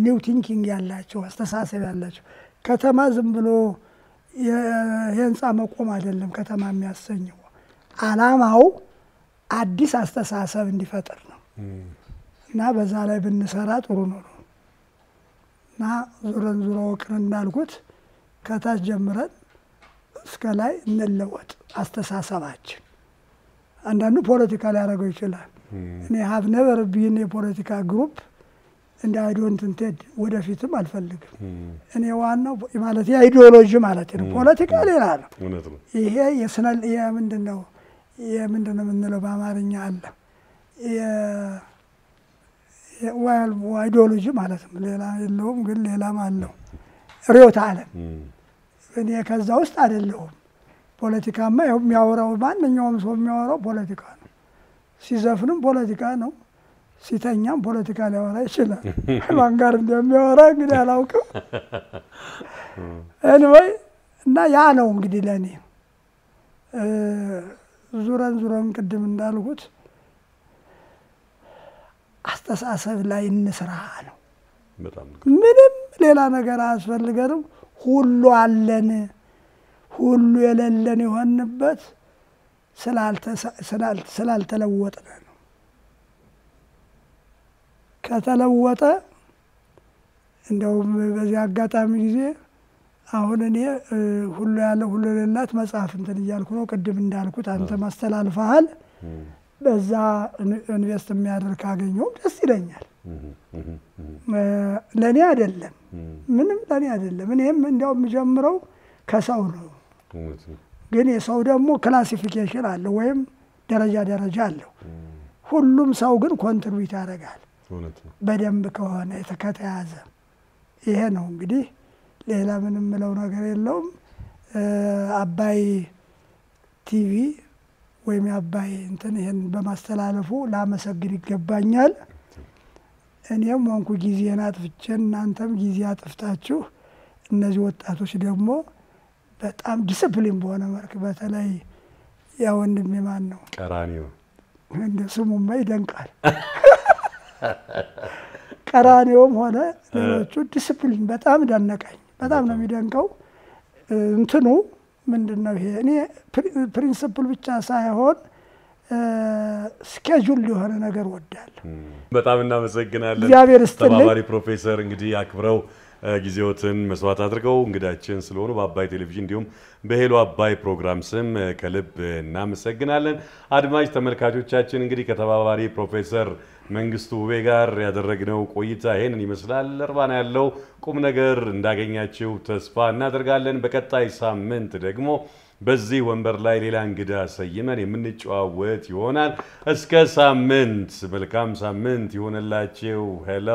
Speaker 1: ኒው ቲንኪንግ ያላቸው አስተሳሰብ ያላቸው ከተማ ዝም ብሎ የህንጻ መቆም አይደለም ከተማ የሚያሰኘው አላማው አዲስ አስተሳሰብ እንዲፈጠር ነው እና በዛ ላይ ብንሰራ ጥሩ ነው እና ዙሮ ወቅን እንዳልኩት ከታች ጀምረን እስከ ላይ እንለወጥ አስተሳሰባችን አንዳንዱ ፖለቲካ ሊያደርገው ይችላል እኔ have never been የፖለቲካ ግሩፕ እንደ I don't intend ወደፊትም አልፈልግም እኔ ዋናው ማለት የአይዲዮሎጂ ማለት ነው ፖለቲካ ሌላ ነው ይሄ የስነል የምንድነው የምንለው በአማርኛ አለ አይዲዮሎጂ ማለት ነው ሌላ የለውም ግን ሌላም አለው ርዕዮተ ዓለም እኔ ከዛ ውስጥ አይደለሁም ፖለቲካማ የሚያወራው ማንኛውም ሰው የሚያወራው ፖለቲካ ነው ሲዘፍንም ፖለቲካ ነው ሲተኛም ፖለቲካ ሊያወራ ይችላል ማን ጋር እንደሚያወራ እንግዲህ አላውቅም anyway እና ያ ነው እንግዲህ ለኔ ዙረን ቅድም እንዳልኩት አስተሳሰብ ላይ እንስራ ነው ምንም ሌላ ነገር አያስፈልገንም ሁሉ አለን ሁሉ የሌለን የሆንበት ስላልተለወጠ ነው ከተለወጠ እንደው በዚህ አጋጣሚ ጊዜ አሁን እኔ ሁሉ ያለ ሁሉ የሌላት መጽሐፍ እንትን እያልኩ ነው ቅድም እንዳልኩት አንተ ማስተላልፈሃል በዛ ኢንቨስት የሚያደርግ ካገኘው ደስ ይለኛል ለኔ አይደለም ምንም ለኔ አይደለም እኔም እንደው የምጀምረው ከሰው ነው ግን የሰው ደግሞ ክላሲፊኬሽን አለ ወይም ደረጃ አለው ሁሉም ሰው ግን ኮንትሪቢዩት ያደርጋል በደንብ ከሆነ የተከታያዘ ይሄ ነው እንግዲህ ሌላ ምንም ምለው ነገር የለውም አባይ ቲቪ ወይም አባይ እንትን ይሄን በማስተላለፉ ላመሰግን ይገባኛል። እኔም ወንኩ ጊዜና አጥፍቼ እናንተም ጊዜ አጥፍታችሁ እነዚህ ወጣቶች ደግሞ በጣም ዲሲፕሊን በሆነ መልክ በተለይ ያ ወንድሜ ማን ነው
Speaker 2: ቀራኒዮ
Speaker 1: እንደ ስሙማ ይደንቃል። ቀራኒዮም ሆነ ሌሎቹ ዲሲፕሊን በጣም ደነቀኝ። በጣም ነው የሚደንቀው። እንትኑ ምንድነው ይሄ እኔ ፕሪንሲፕል ብቻ ሳይሆን ስኬጁል የሆነ ነገር ወዳለሁ።
Speaker 2: በጣም እናመሰግናለን።
Speaker 1: እግዚአብሔር ይስጥልኝ።
Speaker 2: ተባባሪ ፕሮፌሰር እንግዲህ አክብረው ጊዜዎትን መስዋዕት አድርገው እንግዳችን ስለሆኑ በአባይ ቴሌቪዥን እንዲሁም በሄሎ አባይ ፕሮግራም ስም ከልብ እናመሰግናለን። አድማጭ ተመልካቾቻችን እንግዲህ ከተባባሪ ፕሮፌሰር መንግስቱ ውቤ ጋር ያደረግነው ቆይታ ይሄንን ይመስላል። እርባና ያለው ቁም ነገር እንዳገኛችሁ ተስፋ እናደርጋለን። በቀጣይ ሳምንት ደግሞ በዚህ ወንበር ላይ ሌላ እንግዳ ሰይመን የምንጨዋወት ይሆናል። እስከ ሳምንት መልካም ሳምንት ይሆንላችሁ። ሄሎ